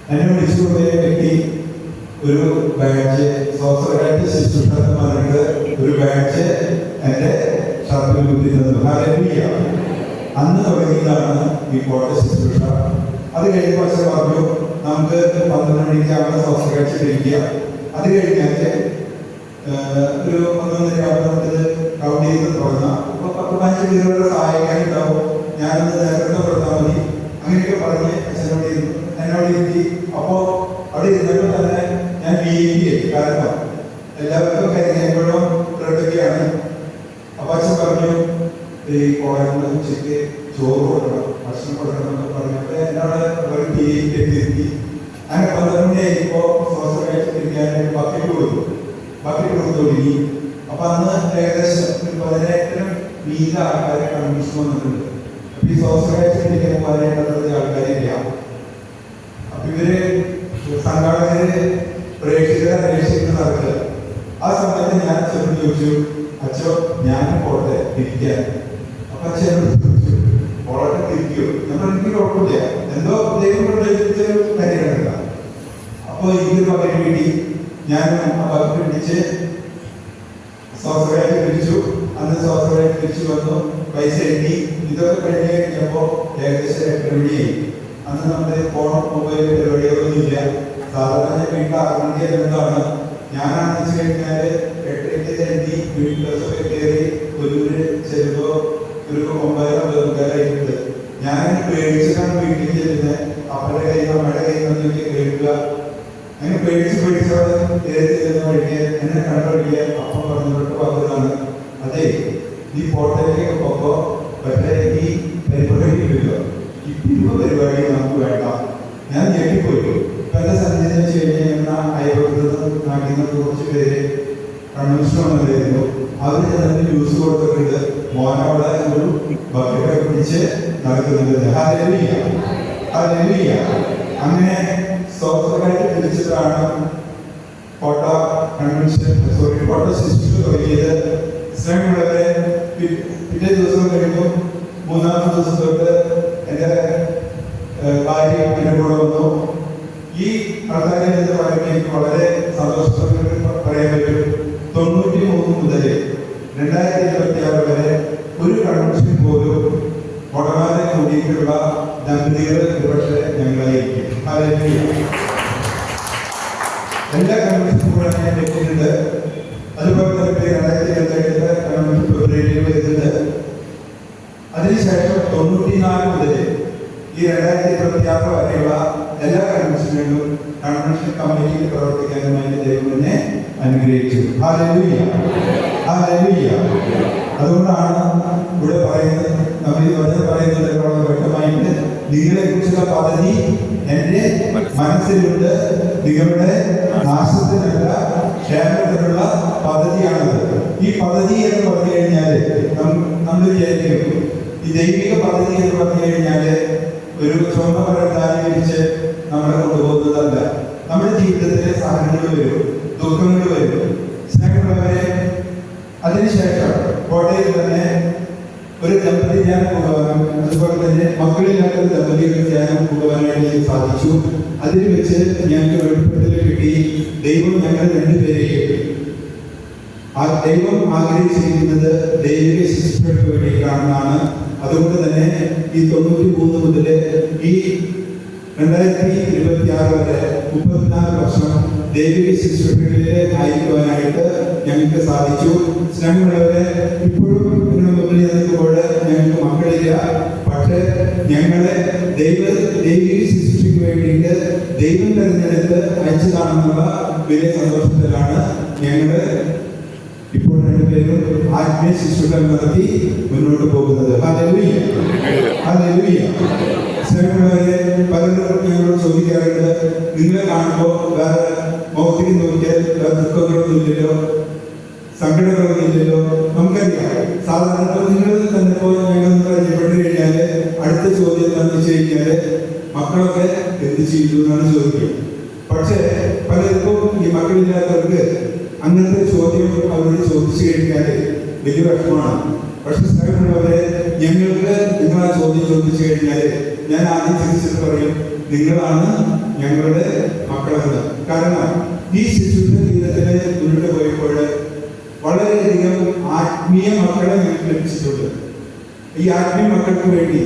എന്നെ വിളിച്ചു കൊണ്ടുവരുന്ന വ്യക്തി ഒരു ബാഡ്ജ് സ്വാസ്ഥ്യക്കാഴ്ച ശുശ്രൂഷ പറഞ്ഞിട്ട് ഒരു ബാഡ്ജ് എന്റെ ഷർട്ടിൽ കുത്തി തന്നു. അന്ന് തുടങ്ങിയതാണ് ഈ കോട്ട ശുശ്രൂഷ. അത് കഴിയുമ്പോൾ അച്ഛൻ പറഞ്ഞു, നമുക്ക് 12 മണിക്ക് അവിടെ സ്വാസ്ഥ്യക്കാഴ്ച കഴിക്കുക. അത് കഴിഞ്ഞാൽ ഒരു 11:30 ആകുമ്പോൾ കൗണ്ട് ചെയ്ത് തുടങ്ങാം. അപ്പൊ 10-15 പേരുടെ സഹായിക്കാനുണ്ടാവും. ഞാനൊന്ന് നേരത്തെ കൊടുത്താൽ മതി. അങ്ങനെയൊക്കെ പറഞ്ഞ് അച്ഛനോട് എന്നോട് ഇരുത്തി. അപ്പോ അവിടെ ഇരുന്നപ്പോൾ തന്നെ ഞാൻ VIP കാരണം എല്ലാവർക്കും കരിഞ്ഞപ്പോഴും ബ്രെഡൊക്കെയാണ്. അപ്പൊ അച്ഛൻ പറഞ്ഞു, ഈ കോളേജിന്റെ ഉച്ചയ്ക്ക് ചോറ് കൊടുക്കണം, ഭക്ഷണം കൊടുക്കണം എന്നൊക്കെ പറഞ്ഞിട്ട് എന്നോട് ഒരു VIP എത്തിയിരുത്തി. അങ്ങനെ 12 മണിയായിപ്പോ സ്വാസ്ഥ്യമായിട്ട് ബക്കറ്റ് കൊടുത്തു. ബക്കറ്റ് കൊടുത്തു തുടങ്ങി. അപ്പൊ അന്ന് ഏകദേശം 10,000 വീത ആൾക്കാരെ കൺവെൻഷൻ വന്നിട്ടുണ്ട്. അപ്പൊ ഈ സ്വാസ്ഥ്യമായിട്ട് 10,000 ആൾക്കാരില്ല. അപ്പൊ ഇവര് സംഘാടകര് പ്രേക്ഷകരെ അന്വേഷിക്കുന്ന നടക്കുക. ആ സമയത്ത് ഞാൻ അച്ഛനോട് ചോദിച്ചു, അച്ഛോ ഞാൻ പോട്ടെ തിരിക്കാൻ. അപ്പൊ അച്ഛനോട് ചോദിച്ചു, പോട്ടെ തിരിക്കോ? നമ്മൾ എനിക്ക് കുഴപ്പമില്ല, എന്തോ ദൈവം കാര്യങ്ങളല്ല. അപ്പൊ അപ്പോൾ എനിക്കൊരു ബക്കറ്റ് കിട്ടി. ഞാൻ ആ ബക്കറ്റ് പിടിച്ച് സ്വാസ്ഥ്യമായിട്ട് പിടിച്ചു. അന്ന് സ്വാസ്ഥ്യമായിട്ട് തിരിച്ചു വന്നു, പൈസ എണ്ണി. ഇതൊക്കെ കഴിഞ്ഞ് കഴിഞ്ഞപ്പോൾ ഏകദേശം 8 മണിയായി. അന്ന് നമ്മുടെ ഫോൺ മൊബൈൽ പരിപാടികളൊന്നും ഇല്ല. സാധാരണ വീട്ടിൽ 6 മണിക്ക് എന്താണ് ഞാനാണെന്ന് വെച്ച് കഴിഞ്ഞാൽ 8 എണ്ണി വീട്ടിൽ ബസ്സൊക്കെ കയറി ഒരു ചെറുതോ ഒരു 9:00-9:30 ഞാൻ പേടിച്ചിട്ടാണ് വീട്ടിൽ ചെല്ലുന്നത്. അവരുടെ കയ്യിൽ അമ്മയുടെ കയ്യിൽ നിന്നൊക്കെ കേൾക്കുക. അങ്ങനെ പേടിച്ചവിടെ കയറി ചെല്ലുന്ന വഴിക്ക് എന്നെ കണ്ടുപിടിക്കുക. അപ്പം പറഞ്ഞിട്ട് പറഞ്ഞതാണ്, അതെ ഈ ഫോട്ടോയിലേക്ക് പോകുമ്പോ പക്ഷേ ഈ പരിപാടി കിട്ടുമല്ലോ, ഇപ്പൊ പരിപാടി നമുക്ക് വേണ്ട. ഞാൻ ഞെട്ടിപ്പോയി. പല സന്ധ്യ വെച്ച് കഴിഞ്ഞ അയൽപക്കത്തും നാട്ടിൽ നിന്ന് കുറച്ച് പേര് കൺവെൻഷനായിരുന്നു. അവർ തന്നെ ജ്യൂസ് കൊടുത്തിട്ടുണ്ട്. മോനവിടെ ഒരു ബക്കറ്റൊക്കെ പിടിച്ച് നടക്കുന്നുണ്ട്. അങ്ങനെ സ്വസ്ഥമായിട്ട് പിടിച്ചിട്ടാണ് ഫോട്ടോ കൺവെൻഷൻ ഫോട്ടോ സിസ്റ്റം തുടങ്ങിയത്. സ്നേഹമുള്ളവരെ, പിറ്റേ ദിവസം കഴിയുമ്പോൾ 3-ാമത്തെ ദിവസം തൊട്ട് എൻ്റെ ഭാര്യ എൻ്റെ കൂടെ വന്നു. ഈ ആൾക്കാരെ എന്ന് പറയുമ്പോൾ എനിക്ക് വളരെ സന്തോഷത്തോടെ പറയാൻ പറ്റും. 93 മുതൽ 2026 വരെ ഒരു കൺവെൻഷൻ പോലും മുടങ്ങാതെ കൂടിയിട്ടുള്ള ദമ്പതികൾ ഒരുപക്ഷെ ഞങ്ങളായിരിക്കും. എല്ലാ കൺവെൻഷനും കൂടെ ഞാൻ എത്തിയിട്ടുണ്ട്. അതുപോലെ തന്നെ 2027 കൺവെൻഷൻ ഫെബ്രുവരിയിൽ വരുന്നുണ്ട്. അതിനുശേഷം 94 മുതൽ ഈ 2026 വരെയുള്ള എല്ലാ കൺവെൻഷനുകളിലും കൺവെൻഷൻ കമ്മിറ്റിയിൽ പ്രവർത്തിക്കാനുമായി ദൈവം എന്നെ അനുഗ്രഹിച്ചു. അതുകൊണ്ടാണ് ഇവിടെ പറയുന്നത്, നമ്മൾ ഈ പറയുന്നത് വ്യക്തമായിട്ട് നിങ്ങളെ കുറിച്ചുള്ള പദ്ധതി എന്റെ മനസ്സിലുണ്ട്. നിങ്ങളുടെ നാശത്തിനല്ല, ക്ഷേമത്തിനുള്ള പദ്ധതിയാണത്. ഈ പദ്ധതി എന്ന് പറഞ്ഞു കഴിഞ്ഞാൽ നമ്മൾ വിചാരിക്കും ഈ ദൈവിക പദ്ധതി എന്ന് പറഞ്ഞു കഴിഞ്ഞാൽ ഒരു ചുവന്ന പരത്താനി വിരിച്ച് നമ്മളെ കൊണ്ടുപോകുന്നതല്ല. നമ്മുടെ ജീവിതത്തിലെ സഹനങ്ങൾ വരും, ദുഃഖങ്ങൾ വരും. സ്നേഹമുള്ളവരെ, അതിനുശേഷം കോട്ടയിൽ തന്നെ ഒരു ദമ്പതി ഞാൻ കൊണ്ടുപോകാനും അതുപോലെ തന്നെ മക്കളില്ലാത്ത ദമ്പതികൾ ഞാൻ കൊണ്ടുപോകാനായിട്ട് സാധിച്ചു. അതിൽ വെച്ച് ഞങ്ങൾക്ക് വെളിപ്പെടുത്തൽ കിട്ടി. ദൈവം ഞങ്ങൾ 2 പേരെയും ദൈവം ആഗ്രഹിച്ചിരിക്കുന്നത് ദൈവിക ശിശുക്കൾക്ക് വേണ്ടിയിട്ടാണെന്നാണ്. അതുകൊണ്ട് തന്നെ ഈ 93 മുതൽ ഈ 2026 വരെ 34 വർഷം ദൈവിക ശുശ്രൂഷകളിലെ ആയിരിക്കുവാനായിട്ട് ഞങ്ങൾക്ക് സാധിച്ചു. സ്നേഹമുള്ളവരെ, ഇപ്പോഴും മുമ്പിൽ നിൽക്കുമ്പോൾ ഞങ്ങൾക്ക് മക്കളില്ല. പക്ഷേ ഞങ്ങളെ ദൈവിക ശുശ്രൂഷയ്ക്ക് വേണ്ടിയിട്ട് ദൈവം തിരഞ്ഞെടുത്ത് അയച്ചതാണെന്നുള്ള വലിയ സന്തോഷത്തിലാണ് ഞങ്ങൾ ഇപ്പോൾ 2 പേരും ആത്മീയ ശുശ്രൂഷ നടത്തി മുന്നോട്ട് പോകുന്നത്. സ്നേഹമുള്ളവരെ, പലരും ഞങ്ങളോട് ചോദിക്കാറുണ്ട്, നിങ്ങളെ കാണുമ്പോൾ വേറെ മുഖത്തേക്ക് നോക്കിയാൽ വേറെ ദുഃഖങ്ങളൊന്നും ഇല്ലല്ലോ, സങ്കടങ്ങളൊന്നും ഇല്ലല്ലോ. നമുക്കറിയാം, സാധാരണ നിങ്ങൾ തന്നെ ഇപ്പോൾ ഞങ്ങൾ പരിചയപ്പെട്ട് കഴിഞ്ഞാൽ അടുത്ത ചോദ്യം എന്താണെന്ന് വെച്ച് കഴിഞ്ഞാൽ മക്കളൊക്കെ എന്ത് ചെയ്തു എന്നാണ് ചോദിക്കുക. പക്ഷേ പലർക്കും ഈ മക്കളില്ലാത്തവർക്ക് അങ്ങനത്തെ ചോദ്യം അവരോട് ചോദിച്ചു കഴിഞ്ഞാൽ വലിയ വിഷമമാണ്. പക്ഷെ സ്നേഹമുള്ളവരെ, ഞങ്ങൾക്ക് നിങ്ങൾ ആ ചോദ്യം ചോദിച്ചു കഴിഞ്ഞാൽ ഞാൻ ആദ്യം തിരിച്ചിട്ട് പറയും, നിങ്ങളാണ് ഞങ്ങളുടെ മക്കളെന്ന്. കാരണം ഈ ശിശുദ്ധ ജീവിതത്തിന് മുന്നോട്ട് പോയപ്പോൾ വളരെയധികം ആത്മീയ മക്കളെ ഞങ്ങൾക്ക് ലഭിച്ചിട്ടുണ്ട്. ഈ ആത്മീയ മക്കൾക്ക് വേണ്ടി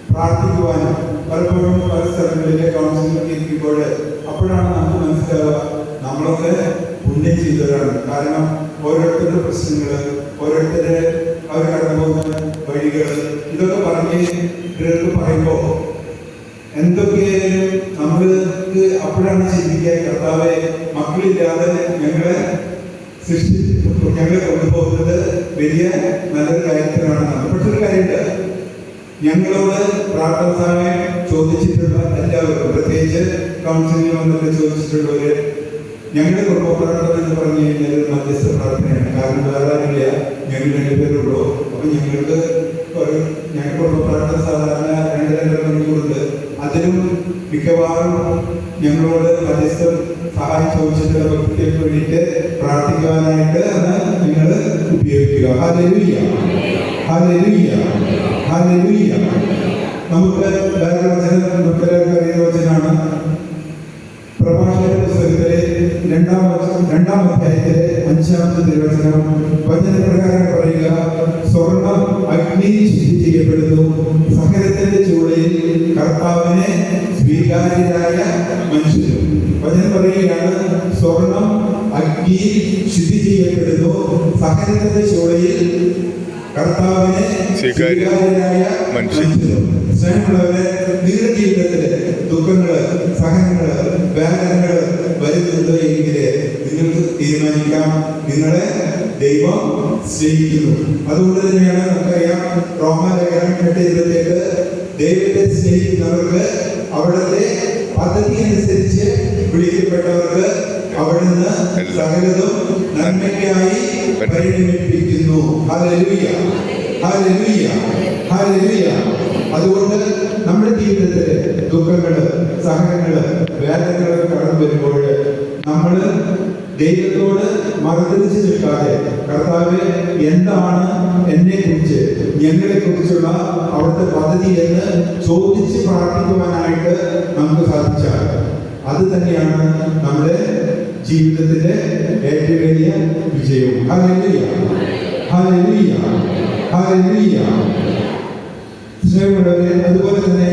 പ്രാർത്ഥിക്കുവാനും പലപ്പോഴും പല സ്ഥലങ്ങളിലെ കൗൺസിലിംഗ് ഇരിക്കുമ്പോൾ അപ്പോഴാണ് നമുക്ക് മനസ്സിലാവുക നമ്മളൊക്കെ പുണ്യം ചെയ്തവരാണ്. കാരണം ഓരോരുത്തരുടെ പ്രശ്നങ്ങൾ, ഓരോരുത്തരുടെ അവർ കടന്നു പോകുന്ന വഴികൾ, ഇതൊക്കെ പറഞ്ഞ് ഇവർക്ക് പറയുമ്പോൾ എന്തൊക്കെയായാലും നമ്മൾക്ക് അപ്പോഴാണ് ചിന്തിക്കുക, കർത്താവെ മക്കളില്ലാതെ ഞങ്ങളെ ഞങ്ങളെ കൊണ്ടുപോകുന്നത് വലിയ നല്ലൊരു കാര്യത്തിനാണെന്നാണ്. പക്ഷെ ഒരു കാര്യമുണ്ട്, ഞങ്ങളോട് പ്രാർത്ഥന സഹായം ചോദിച്ചിട്ടുള്ള എല്ലാവരും, പ്രത്യേകിച്ച് കൗൺസിലിംഗ് വന്നൊക്കെ ചോദിച്ചിട്ടുള്ളവര്, ഞങ്ങളുടെ കുടുംബ പ്രാർത്ഥന എന്ന് പറഞ്ഞു കഴിഞ്ഞാൽ ഒരു മധ്യസ്ഥ പ്രാർത്ഥനയാണ്. കാരണം വേറെ ആരില്ല, ഞങ്ങൾ 2 പേരുള്ളൂ. അപ്പൊ ഞങ്ങളുടെ കുടുംബ പ്രാർത്ഥന സാധാരണ 2-2.5 മണിക്കൂറുണ്ട്. അതിലും മിക്കവാറും ഞങ്ങളോട് മധ്യസ്ഥ സഹായം ചോദിച്ചിട്ടുള്ള വ്യക്തികൾക്ക് വേണ്ടിയിട്ട് പ്രാർത്ഥിക്കുവാനായിട്ട് ആണ് നിങ്ങൾ ഉപയോഗിക്കുക. നമുക്ക് വേറെ വചനം, നമുക്ക് അറിയുന്ന വചനാണ് പ്രഭാഷകന്റെ രണ്ടാം അധ്യായത്തിലെ 5-ാമത്തെ തിരുവചനം വചനപ്രകാരം പറയുക, സ്വർണം അഗ്നിയിൽ ശുദ്ധി ചെയ്യപ്പെടുന്നു, സകലത്തിന്റെ ചൂളയിൽ കർത്താവിനെ സ്വീകാര്യരായ മനുഷ്യരും. വചനം പറയുകയാണ്, സ്വർണം അഗ്നിയിൽ ശുദ്ധി ചെയ്യപ്പെടുന്നു, സകലത്തിന്റെ ചൂളയിൽ കർത്താവിനെ സ്വീകാര്യരായ മനുഷ്യരും. സ്നേഹമുള്ളവരെ, നിങ്ങളുടെ ജീവിതത്തില് ദുഃഖങ്ങള്, സഹനങ്ങള്, വേദനകള് വരുന്നുണ്ട് എങ്കിൽ നിങ്ങൾക്ക് തീരുമാനിക്കാം, നിങ്ങളെ ദൈവം സ്നേഹിക്കുന്നു. അതുകൊണ്ട് തന്നെയാണ് നമുക്കറിയാം, റോമാലേഖനം 8:27 ദൈവത്തെ സ്നേഹിക്കുന്നവർക്ക് അവിടുത്തെ പദ്ധതി അനുസരിച്ച് വിളിക്കപ്പെട്ടവർക്ക് അവിടുന്ന് സകലതും നന്മയ്ക്കായി പരിണമിപ്പിക്കുന്നു. Hallelujah, hallelujah, hallelujah. അതുകൊണ്ട് നമ്മുടെ ജീവിതത്തില് ദുഃഖങ്ങള്, സഹനങ്ങള്, വേദനകളൊക്കെ കടന്നു വരുമ്പോൾ നമ്മൾ ദൈവത്തോട് മറുതിരിച്ച് നിൽക്കാതെ, കർത്താവേ, എന്താണ് എന്നെ കുറിച്ച്, ഞങ്ങളെ കുറിച്ചുള്ള അവിടുത്തെ പദ്ധതി എന്ന് ചോദിച്ച് പ്രാർത്ഥിക്കുവാനായിട്ട് നമുക്ക് സാധിച്ചാൽ അത് തന്നെയാണ് നമ്മുടെ ജീവിതത്തിലെ ഏറ്റവും വലിയ വിജയവും. Hallelujah, hallelujah, hallelujah. സ്നേഹമുള്ളവരെ, അതുപോലെ തന്നെ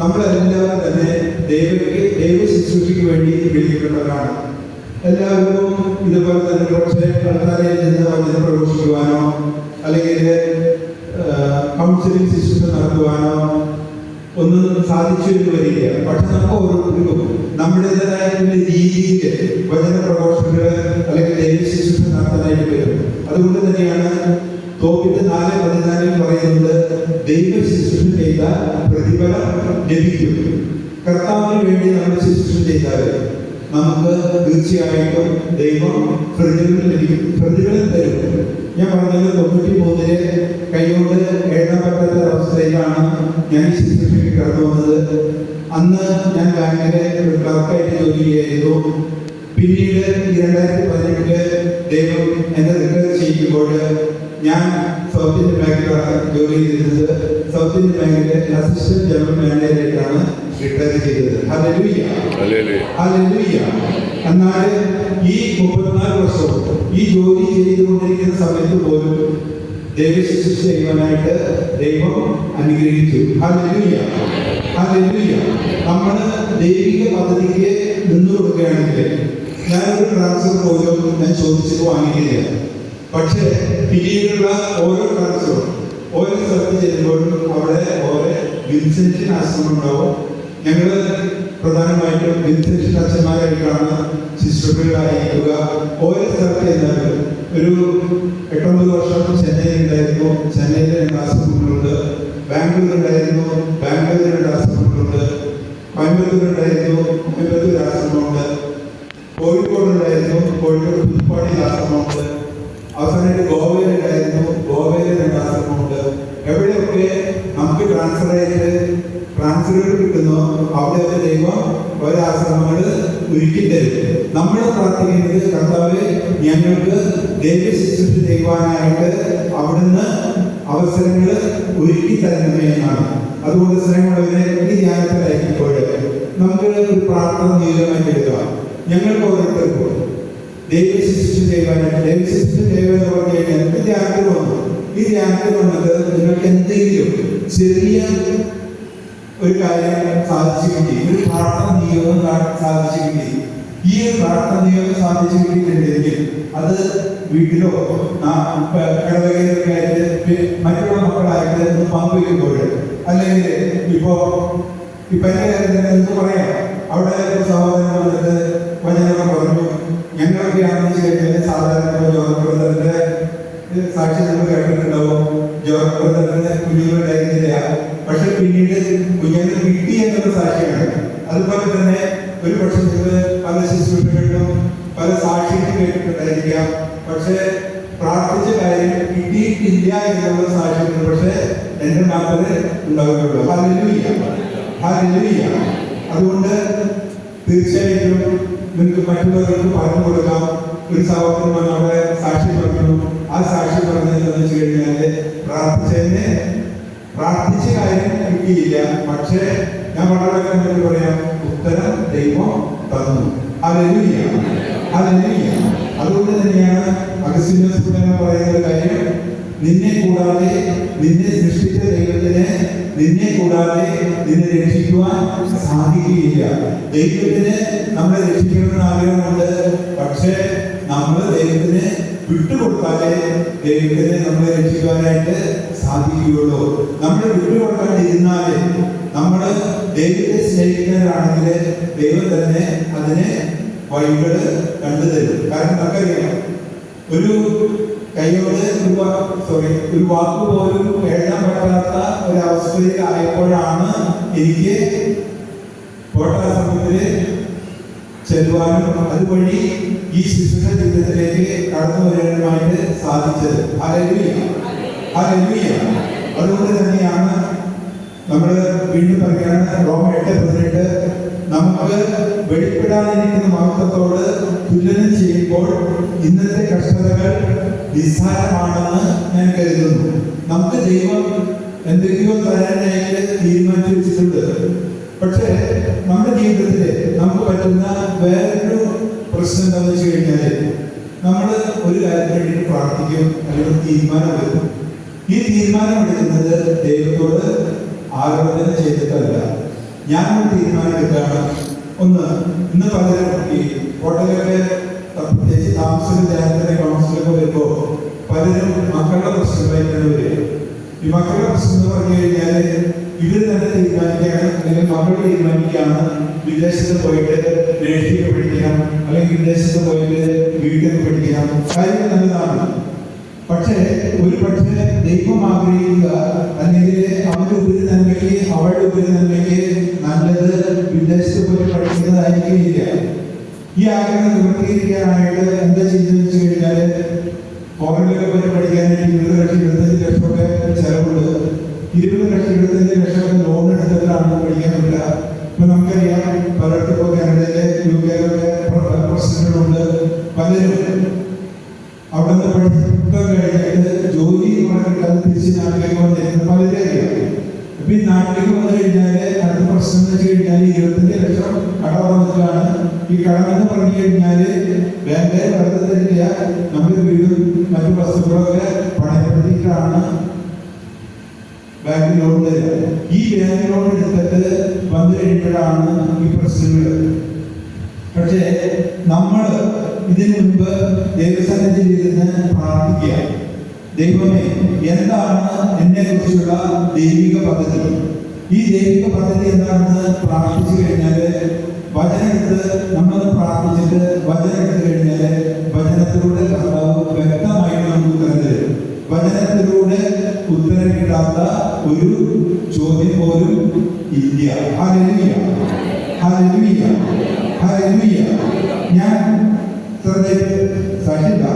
നമ്മളെല്ലാവരും തന്നെ ദൈവ ശുശ്രൂഷയ്ക്ക് വേണ്ടി വിളിക്കപ്പെട്ടവരാണ്. എല്ലാവരും ഇതുപോലെ തന്നെ പക്ഷേ ആൾക്കാരെ നിന്ന് വചനം പ്രഘോഷിക്കുവാനോ അല്ലെങ്കിൽ കൗൺസിലിംഗ് ശുശ്രൂഷ നടത്തുവാനോ ഒന്നും സാധിച്ചു എന്ന് വരില്ല. പക്ഷെ നമുക്ക് ഓരോരുത്തർക്കും നമ്മുടേതായിട്ടുള്ള രീതിയിൽ വചന പ്രഘോഷങ്ങള് അല്ലെങ്കിൽ ദൈവ ശുശ്രൂഷ നടത്താനായിട്ട് വരും. അതുകൊണ്ട് തന്നെയാണ് തോപ്പിട്ട് 4:14 പറയുന്നത്, ദൈവ ശുശ്രൂഷ ചെയ്താൽ പ്രതിഫലം ലഭിക്കും. കർത്താവിന് വേണ്ടി നമ്മൾ ശുശ്രൂഷ ചെയ്താൽ നമുക്ക് തീർച്ചയായിട്ടും ദൈവം പ്രതിഫലം ലഭിക്കും, പ്രതിഫലം തരും. ഞാൻ പറഞ്ഞത് 93 കൈകൊണ്ട് എഴുതാൻ പറ്റാത്ത അവസ്ഥയിലാണ് ഞാൻ ഈ ശുശ്രൂഷയ്ക്ക് കടന്നു വന്നത്. അന്ന് ഞാൻ ബാങ്കിലെ ഒരു ക്ലർക്കായിട്ട് ജോലി ചെയ്യായിരുന്നു. പിന്നീട് 2018 ദൈവം എന്നെ റിട്ടയർ ചെയ്യുമ്പോൾ ഞാൻ സൗത്ത് ഇന്ത്യൻ ബാങ്കിലാണ് ജോലി ചെയ്തിരുന്നത്. സൗത്ത് ഇന്ത്യൻ ബാങ്കിലെ അസിസ്റ്റന്റ് ജനറൽ മാനേജറായിട്ടാണ് റിട്ടയർ ചെയ്തത്. Hallelujah, hallelujah. എന്നാൽ ഈ 34 വർഷവും ഈ ജോലി ചെയ്തുകൊണ്ടിരിക്കുന്ന സമയത്ത് പോലും ദൈവ ശുശ്രൂഷ ചെയ്യുവാനായിട്ട് ദൈവം അനുഗ്രഹിച്ചു. Hallelujah, hallelujah. നമ്മൾ ദൈവിക പദ്ധതിക്ക് നിന്നു കൊടുക്കുകയാണെങ്കിൽ, ഞാനൊരു ട്രാൻസ്ഫർ പോലും ഞാൻ ചോദിച്ചത് വാങ്ങിയില്ല. പക്ഷേ പിന്നീടുള്ള ഓരോ ട്രാൻസ്ഫറും ഓരോ സ്ഥലത്ത് ചെല്ലുമ്പോഴും അവിടെ ഓരോ വിൻസെന്റിന് ആശ്രമം ഉണ്ടാവും. ഞങ്ങൾ പ്രധാനമായിട്ടും വിൻസെന്റിന് അച്ഛന്മാരായിട്ടാണ് ശുശ്രൂഷകളായിരിക്കുക. ഓരോ സ്ഥലത്ത് ചെന്നാലും ഒരു 8-9 വർഷം ചെന്നൈയിൽ ഉണ്ടായിരുന്നു, ചെന്നൈയിൽ 2 ആശ്രമങ്ങളുണ്ട്. ബാംഗ്ലൂർ ഉണ്ടായിരുന്നു, ബാംഗ്ലൂരിൽ 2 ആശ്രമങ്ങളുണ്ട്. കോയമ്പത്തൂർ ഉണ്ടായിരുന്നു, കോയമ്പത്തൂർ ആശ്രമമുണ്ട്. കോഴിക്കോട് ഉണ്ടായിരുന്നു, കോഴിക്കോട് പുതുപ്പാടിയിൽ ആശ്രമമുണ്ട്. അവസാനമായിട്ട് ഗോവയിൽ ഉണ്ടായിരുന്നു, ഗോവയിൽ 2 ആശ്രമമുണ്ട്. എവിടെയൊക്കെ നമുക്ക് ട്രാൻസ്ഫറുകൾ കിട്ടുന്നു അവിടെയൊക്കെ ദൈവം ഓരോ ആശ്രമങ്ങൾ ഒരുക്കി തരും. നമ്മൾ പ്രാർത്ഥിക്കുന്നത്, കർത്താവ് ഞങ്ങൾക്ക് ദൈവ ശുശ്രൂഷ ചെയ്യുവാനായിട്ട് അവിടുന്ന് അവസരങ്ങൾ ഒരുക്കി തരണമേ എന്നാണ്. അതുകൊണ്ട് സ്നേഹമുള്ളവരെ, ഈ ധ്യാനത്തിലായിരിക്കുമ്പോൾ നമുക്ക് ഒരു പ്രാർത്ഥന നിയമമായിട്ട് എടുക്കാം. ഞങ്ങൾക്ക് ഓരോരുത്തർക്കും ദൈവ ശുശ്രൂഷ ചെയ്യുവാനായിട്ട്, ദൈവ ശുശ്രൂഷ ചെയ്യുവാൻ പറഞ്ഞു കഴിഞ്ഞാൽ ഈ ധ്യാനത്തിൽ വന്നു. ഈ ധ്യാനത്തിൽ വന്നത് നിങ്ങൾക്ക് എന്തെങ്കിലും ചെറിയ ഒരു കാര്യം സാധിച്ചു കിട്ടി, ഒരു പ്രാർത്ഥന നിയമം സാധിച്ചു കിട്ടി. ഈ ഒരു പ്രാർത്ഥന നിയമം സാധിച്ചു കിട്ടിയിട്ടുണ്ടെങ്കിൽ അത് വീട്ടിലോ ഇടവകയിലൊക്കെ ആയിട്ട് മറ്റുള്ള മക്കളായിട്ട് പങ്കുവയ്ക്കുമ്പോൾ, അല്ലെങ്കിൽ ഇപ്പൊ എന്റെ കാര്യത്തിൽ എന്ത് പറയാം, അവിടെ സഹോദരൻ വന്നിട്ട് വചനം പറഞ്ഞു. ഞങ്ങളൊക്കെയാണെന്ന് വെച്ച് കഴിഞ്ഞാൽ സാധാരണ ജോർജ് ബ്രദറിന്റെ സാക്ഷി നമ്മൾ കേട്ടിട്ടുണ്ടാവും. ജോർജ് ബ്രദറിന്റെ കുഞ്ഞുങ്ങളുണ്ടായിരുന്നില്ല, പക്ഷെ പിന്നീട് കുഞ്ഞുങ്ങൾ കിട്ടി എന്നുള്ള സാക്ഷിയാണ്. അതുപോലെ തന്നെ ഒരു പക്ഷെ നിങ്ങൾ പല ശുശ്രൂഷകളിലും പല സാക്ഷികളും കേട്ടിട്ടുണ്ടായിരിക്കാം, പക്ഷെ പ്രാർത്ഥിച്ച കാര്യം കിട്ടിയിട്ടില്ല എന്നുള്ള സാക്ഷികൾ പക്ഷെ എന്റെ മാത്രമേ ഉണ്ടാവുകയുള്ളൂ. Hallelujah, hallelujah. അതുകൊണ്ട് തീർച്ചയായിട്ടും നിങ്ങൾക്ക് മറ്റുള്ളവർക്ക് പറഞ്ഞു കൊടുക്കാം. ഒരു സഹോദരൻ അവിടെ സാക്ഷി പറഞ്ഞു, ആ സാക്ഷി പറഞ്ഞതെന്ന് വെച്ച് കഴിഞ്ഞാല് പ്രാർത്ഥിച്ച കാര്യം കിട്ടിയില്ല, പക്ഷേ ഞാൻ വളരെ പറയാം, ഉത്തരം ദൈവം തന്നു. Hallelujah, hallelujah. അതുകൊണ്ട് തന്നെയാണ് അഗസ്തീനോസ് പുത്രൻ പറയുന്ന കാര്യം, നിന്നെ കൂടാതെ, നിന്നെ സൃഷ്ടിച്ച ദൈവത്തിന് നിന്നെ കൂടാതെ നിന്നെ രക്ഷിക്കുവാൻ സാധിക്കുകയില്ല. ദൈവത്തിന് നമ്മളെ രക്ഷിക്കണമെന്ന് ആഗ്രഹമുണ്ട്. പക്ഷേ നമ്മൾ ദൈവത്തിന് വിട്ടുകൊടുത്താലേ ദൈവത്തിന് നമ്മളെ രക്ഷിക്കുവാനായിട്ട് സാധിക്കുകയുള്ളൂ. നമ്മൾ വിട്ടുകൊടുക്കാണ്ടിരുന്നാലേ, നമ്മൾ ദൈവത്തെ സ്നേഹിക്കുന്നവരാണെങ്കിൽ ദൈവം തന്നെ അതിന് വഴികൾ കണ്ടുതരും. കാരണം നമുക്കറിയാം, ഒരു കൈയോട് ഒരു വാക്ക് പോലും എഴുതാൻ പറ്റാത്ത ഒരവസ്ഥയിൽ ആയപ്പോഴാണ് എനിക്ക് കോട്ടാശ്രമത്തിൽ ചെല്ലുവാനും അതുവഴി ഈ ശിശുദ്ധ ജീവിതത്തിലേക്ക് കടന്നു വരാനുമായിട്ട് സാധിച്ചത്. Hallelujah, hallelujah. അതുകൊണ്ട് തന്നെയാണ് നമ്മൾ വീണ്ടും പറയുകയാണ്, റോമ 8:18, നമുക്ക് വെളിപ്പെടാനിരിക്കുന്ന മഹത്വത്തോട് തുലനം ചെയ്യുമ്പോൾ ഇന്നത്തെ കഷ്ടതകൾ നിസ്സാരമാണെന്ന് ഞാൻ കരുതുന്നു. നമുക്ക് ദൈവം എന്തൊക്കെയോ തരാനായിട്ട് തീരുമാനിച്ചു വെച്ചിട്ടുണ്ട്. പക്ഷേ നമ്മുടെ ജീവിതത്തിൽ നമുക്ക് പറ്റുന്ന വേറൊരു പ്രശ്നം എന്താണെന്ന് വെച്ച് കഴിഞ്ഞാൽ, നമ്മൾ ഒരു കാര്യത്തിന് വേണ്ടി പ്രാർത്ഥിക്കും, അല്ലെങ്കിൽ തീരുമാനമെടുക്കും. ഈ തീരുമാനമെടുക്കുന്നത് ദൈവത്തോട് ആലോചന ചെയ്തിട്ടല്ല. ഞാനൊരു തീരുമാനം എടുക്കുകയാണ്. ഇന്ന് പലരും ഈ ഹോട്ടലൊക്കെ പ്രത്യേകിച്ച് താമസ ധ്യാനത്തിന് കൗൺസിലൊക്കെ വരുമ്പോൾ പലരും മക്കളുടെ പ്രശ്നങ്ങളായിട്ടാണ് വരിക. ഈ മക്കളുടെ പ്രശ്നം എന്ന് പറഞ്ഞു കഴിഞ്ഞാൽ ഇവർ തന്നെ തീരുമാനിക്കുകയാണ്, അല്ലെങ്കിൽ മക്കൾ തീരുമാനിക്കുകയാണ് വിദേശത്ത് പോയിട്ട് നേഴ്സിംഗ് പഠിക്കണം, അല്ലെങ്കിൽ വിദേശത്ത് പോയിട്ട് വീട്ടിൽ പഠിക്കണം. കാര്യം നല്ലതാണ്. പക്ഷേ ദൈവം ആഗ്രഹിക്കുക, അല്ലെങ്കിൽ അവരുടെ ഉപരി നന്മയ്ക്ക്, അവരുടെ ഉപരി നന്മയ്ക്ക് നല്ലത് വിദേശത്ത് പോയി പഠിക്കുന്നതായിരിക്കില്ല. ഈ ആഗ്രഹം നിവർത്തീകരിക്കാനായിട്ട് എന്താ ചെയ്തെന്ന് വെച്ച് കഴിഞ്ഞാൽ, ഫോറിനിലൊക്കെ പോയി പഠിക്കാനായിട്ട് 20 ലക്ഷം 25 ലക്ഷമൊക്കെ ചെലവുണ്ട്. 20 ലക്ഷം 25 ലക്ഷമൊക്കെ ലോൺ എടുത്തിട്ടാണ് പഠിക്കാൻ പറ്റില്ല. ഇപ്പൊ നമുക്കറിയാം, പലയിടത്തും ഇപ്പോൾ കാനഡയിലെ UK പ്രശ്നങ്ങളുണ്ട്. പലരും അവിടെ നിന്ന് പഠിത്തം കഴിഞ്ഞിട്ട് ജോലി കിട്ടാതെ തിരിച്ച് നാട്ടിലേക്ക് വന്നിരിക്കുന്ന പലരും അറിയാം. അപ്പൊ ഈ നാട്ടിലേക്ക് വന്നു കഴിഞ്ഞാൽ അടുത്ത പ്രശ്നം എന്ന് വെച്ച് കഴിഞ്ഞാൽ 25 ലക്ഷം കട വന്നിട്ടാണ്. ഈ കടമെന്ന് പറഞ്ഞു കഴിഞ്ഞാൽ ബാങ്കുകാർ വെറുതെ തരില്ല, നമ്മുടെ വീടും മറ്റു വസ്തുക്കളൊക്കെ പണയപ്പെടുത്തിയിട്ടാണ് ബാങ്ക് ലോൺ തരിക. ഈ ബാങ്ക് ലോൺ എടുത്തിട്ട് വന്നു കഴിയുമ്പോഴാണ് ഈ പ്രശ്നങ്ങൾ. പക്ഷേ നമ്മൾ ഇതിനു മുൻപ് ദൈവസന്നിധിയിൽ ഇരുന്ന് പ്രാർത്ഥിക്കുക, ദൈവമേ, എന്താണ് എന്നെ കുറിച്ചുള്ള ദൈവിക പദ്ധതി? ഈ ദൈവിക പദ്ധതി എന്താണെന്ന് പ്രാർത്ഥിച്ചു കഴിഞ്ഞാൽ, വചനെടുത്ത് നമ്മൾ പ്രാർത്ഥിച്ചിട്ട് വചനം എടുത്തു കഴിഞ്ഞാൽ വചനത്തിലൂടെ കർത്താവ് വ്യക്തമായിട്ട് നമുക്ക് ഉത്തരം തരും. വചനത്തിലൂടെ ഉത്തരം കിട്ടാത്ത ഒരു ചോദ്യം പോലും ഇല്ല. Hallelujah, hallelujah, hallelujah. ഞാൻ സാക്ഷില്ല.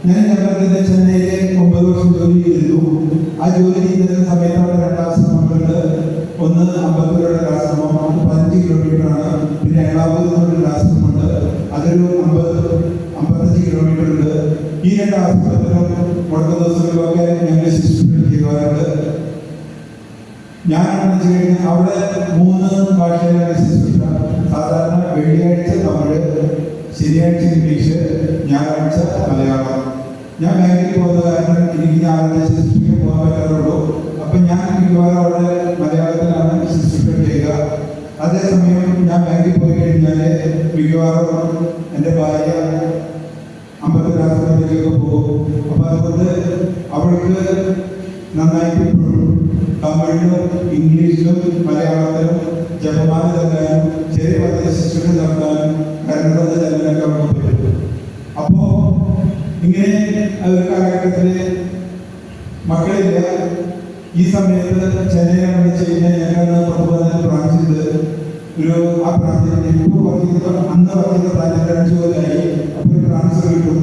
ഞാൻ ഞങ്ങളുടെ ചെന്നൈയിലെ 9 വർഷം ജോലി ചെയ്തിരുന്നു. ആ ജോലി ചെയ്തിരുന്ന സമയത്ത് അവിടെ 2 ആശ്രമങ്ങളുണ്ട്. ഒന്ന് അമ്പത്തൂരുടെ ആശ്രമം, 15 കിലോമീറ്ററാണ്. പിന്നെ എളാവൂരിൽ ആശ്രമമുണ്ട്, അതൊരു 50-55 കിലോമീറ്റർ ഉണ്ട്. ഈ 2 ആശ്രമത്തിലും മുടക്ക ദിവസങ്ങളിലൊക്കെ ഞങ്ങൾ ശുശ്രൂഷ ചെയ്യുവാറുണ്ട്. ഞാനെന്ന് വെച്ച് കഴിഞ്ഞാൽ അവിടെ 3 ഭാഷയിലാണ് ശുശ്രൂഷ. സാധാരണ വെള്ളിയാഴ്ച തമിഴ്, ശനിയാഴ്ച ഇംഗ്ലീഷ്, ഞായറാഴ്ച മലയാളം. ഞാൻ ബാങ്കിൽ പോകുന്ന കാരണം എനിക്ക് ഞായറാഴ്ച ശുശ്രൂഷയ്ക്ക് പോകാൻ പറ്റാറുള്ളൂ. അപ്പം ഞാൻ മിക്കവാറും അവിടെ മലയാളത്തിലാണ് ശുശ്രൂഷ ചെയ്യുക. അതേസമയം ഞാൻ ബാങ്കിൽ പോയി കഴിഞ്ഞാൽ മിക്കവാറും എൻ്റെ ഭാര്യ അമ്പലത്തിലേക്കൊക്കെ പോകും. അപ്പം അതുകൊണ്ട് അവൾക്ക് നന്നായിട്ട് തമിഴിലും ഇംഗ്ലീഷിലും മലയാളത്തിലും ജപമാല നൽകാനും ചെറിയ പദ്ധതി ശുശ്രൂഷ നടത്താനും കന്നഡ ചെല്ലാനൊക്കെ അവർക്ക് പറ്റും. അപ്പോ ഇങ്ങനെ ഒരു കാലഘട്ടത്തിൽ മക്കളില്ല. ഈ സമയത്ത് ചെന്നൈയിലാണ് വെച്ച് കഴിഞ്ഞാൽ ഞങ്ങൾ 14 ബ്രാഞ്ചുണ്ട്. ആ ബ്രാഞ്ചിൽ ഇപ്പോൾ അന്ന് വർക്കിക്കുന്ന ബ്രാഞ്ചിൽ 5 കൊല്ലമായി. അപ്പോൾ ട്രാൻസ്ഫർ കിട്ടും.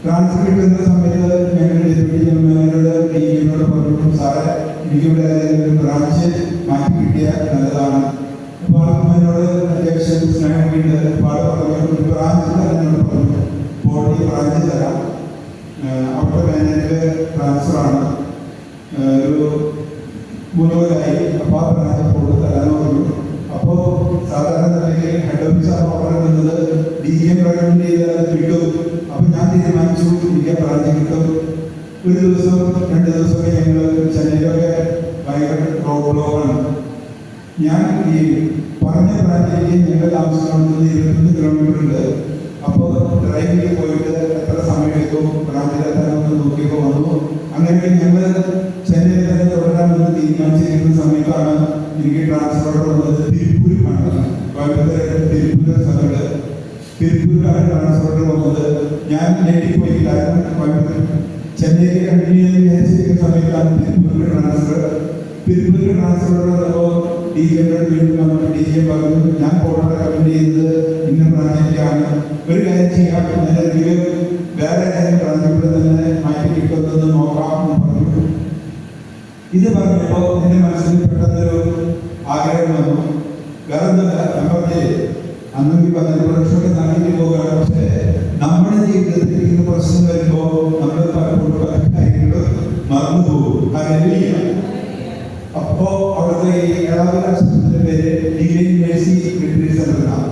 ട്രാൻസ്ഫർ കിട്ടുന്ന സമയത്ത് ഞങ്ങളുടെ ഡെപ്യൂട്ടി മാനേജറുടെ ടീമിനോട് പറഞ്ഞു, സാറേ, എനിക്കിവിടെ ബ്രാഞ്ച് മാറ്റി കിട്ടിയാൽ നല്ലതാണ്. അപ്പോൾ എന്നോട് അത്യാവശ്യം സ്നേഹമുണ്ട്. പാട് പറഞ്ഞു, ബ്രാഞ്ച് എന്നോട് പറഞ്ഞു, ബോഡി ബ്രാഞ്ച് തരാം, അവിടുത്തെ മാനേജർ ട്രാൻസ്ഫറാണ്, ഒരു 3 കൊല്ലമായി. അപ്പോൾ ആ ബ്രാഞ്ച് കൂടുതൽ തരാമെന്ന് പറഞ്ഞു. അപ്പോൾ സാധാരണ നിലയിൽ ഹെഡ് ഓഫീസർ ഓർഡർ എന്നത് DGM റെക്കമെൻഡ് ചെയ്താൽ കിട്ടും. അപ്പൊ ഞാൻ തീരുമാനിച്ചു എനിക്ക് ബ്രാഞ്ച് കിട്ടും. ഒരു ദിവസം 2 ദിവസമൊക്കെ ഞങ്ങൾ ചെന്നൈയിലൊക്കെ ഭയങ്കര റോഡ് ബ്ലോക്കാണ്. ഞാൻ ഈ പറഞ്ഞ ബ്രാഞ്ചിലേക്ക് ഞങ്ങൾ താമസിക്കുന്നത് 21 കിലോമീറ്റർ ഉണ്ട്. അപ്പോൾ ഡ്രൈവിൽ പോയിട്ട് എത്ര സമയം എടുക്കും ബ്രാഞ്ചിലെത്താനൊന്ന് നോക്കിയപ്പോൾ വന്നു. അങ്ങനെ ഞങ്ങൾ ചെന്നൈയിൽ തന്നെ തുടരാമെന്ന് തീരുമാനിച്ചിരിക്കുന്ന സമയത്താണ് എനിക്ക് ട്രാൻസ്ഫർ വന്നത്. തിരുപ്പൂരിലാണ്, കോയമ്പത്തൂർ തിരുപ്പൂർ സ്ഥലത്ത് തിരുപ്പൂരിലാണ് ട്രാൻസ്ഫർ വന്നത്. ഞാൻ ഞെട്ടിപ്പോയി. കാരണം കോയമ്പത്തൂർ ചെന്നൈയിൽ കണ്ടിന്യൂ വിചാരിച്ചിരിക്കുന്ന സമയത്താണ് തിരുപ്പൂരിൽ ട്രാൻസ്ഫർ വന്നപ്പോൾ DGM പറഞ്ഞു ഞാൻ ഫോട്ടോ റെക്കമെൻഡ് ചെയ്തത് ഇന്ന ബ്രാഞ്ചിലേക്കാണ്. ഒരു കാര്യം ചെയ്യാം, ഞാനെന്തെങ്കിലും വേറെ ഏതെങ്കിലും ബ്രാഞ്ചിലൂടെ തന്നെ മാറ്റി കിട്ടുന്നത് നോക്കാം എന്ന് പറഞ്ഞു. ഇത് പറഞ്ഞപ്പോൾ എൻ്റെ മനസ്സിൽ പെട്ടെന്നൊരു ആഗ്രഹം വന്നു. വേറെ ഒന്നുമില്ല, ഞാൻ പറഞ്ഞേ അന്നെങ്കിൽ 15 വർഷമൊക്കെ നടത്തിട്ട് പോവുകയാണ്. പക്ഷേ നമ്മുടെ ജീവിതത്തിൽ ഇന്ന് പ്രശ്നം വരുമ്പോൾ നമ്മൾ പലപ്പോഴും പല കാര്യങ്ങളും മറന്നു പോകും. ഹല്ലേലൂയ. അപ്പോ അവിടുത്തെ ഈ ഏഴാമത്തെ ആശ്രമത്തിന്റെ പേര് ഡിവൈൻ മേഴ്സി റിട്രീറ്റ് സെന്റർ എന്നാണ്.